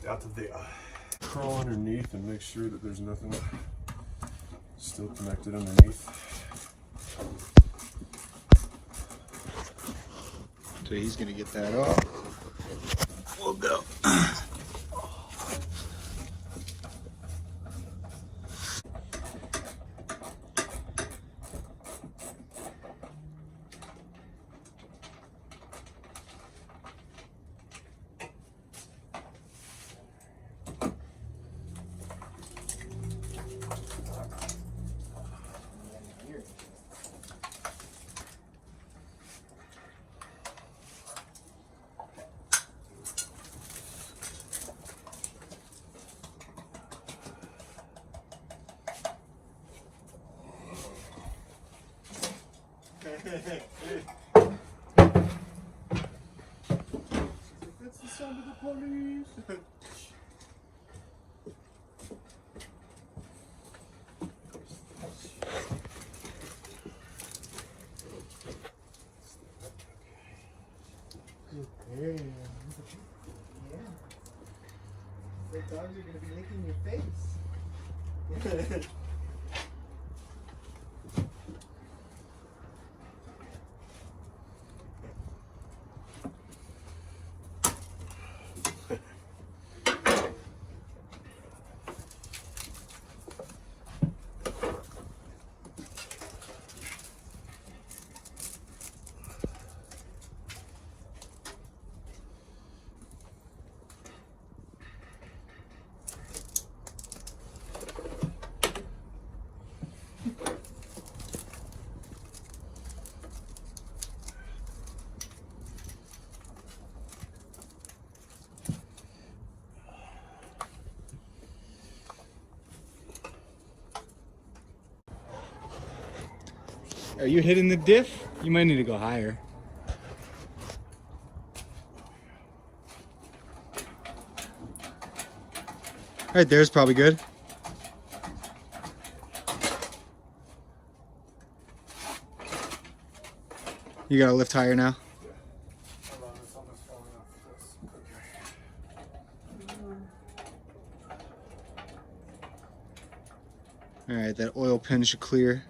Out of there. Crawl underneath and make sure that there's nothing still connected underneath. So he's gonna get that off. We'll go. That's the sound of the police. Yeah. The dogs are gonna be licking your face. Are you hitting the diff? You might need to go higher. Right there's probably good. You gotta lift higher now. Alright, that oil pin should clear.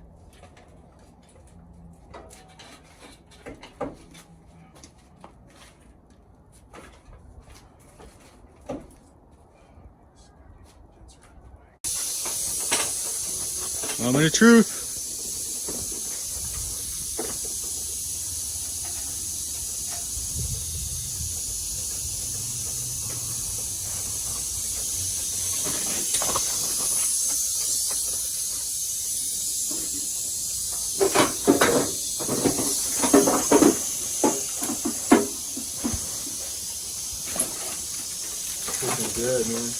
Moment of truth. Looking good, man.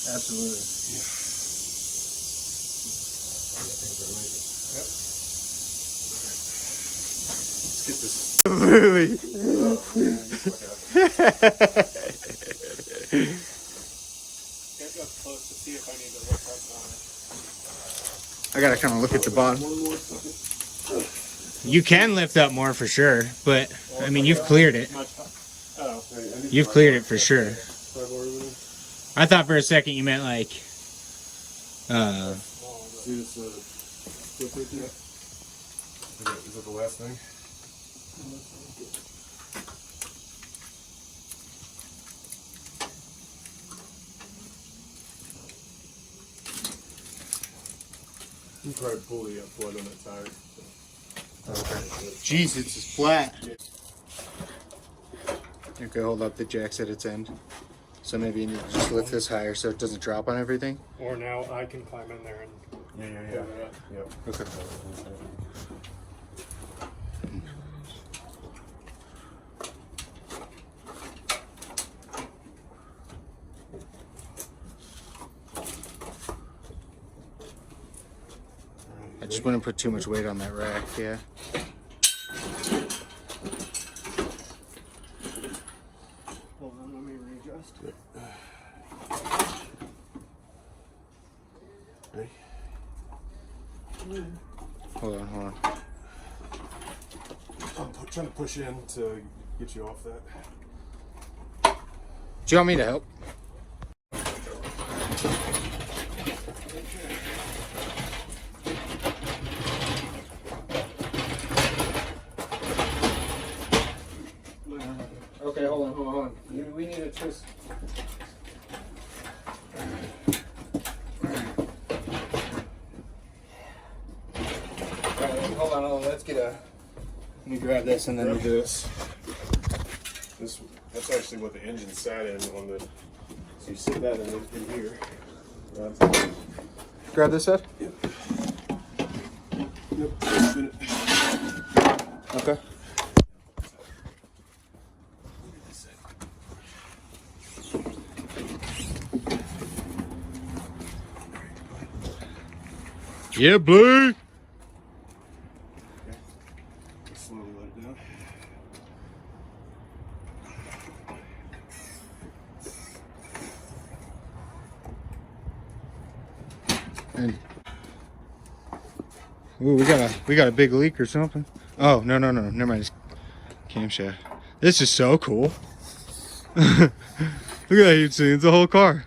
Absolutely. Yeah. Yep. Let's get this. Absolutely. Get up close to see if I need to look up on it. I gotta kind of look at the bottom. You can lift up more for sure, but I mean, you've cleared it. You've cleared it for sure. I thought for a second you meant like, clip right there. Is that the last thing? You can probably pull the plug on that tire. Jeez, it's just flat. Okay, hold up. The jack's at its end. So maybe you need to just lift this higher so it doesn't drop on everything. Or now I can climb in there and Yeah. Okay. I just wouldn't put too much weight on that rack, yeah. hold on, let me readjust. Ready? Hold on. I'm trying to push in to get you off that. Do you want me to help? Okay, hold on. We need to twist. Hold on. Let's get a. Let me grab this and then Grab we do this. That's actually what the engine sat in on the. So you sit that in here. Grab this, Ed? Yep. Spin it. Okay. Yeah, Blue. Slowly let it down. And ooh, we got a big leak or something. Oh no, never mind. It's camshaft. This is so cool. Look at that heat sink. It's the whole car.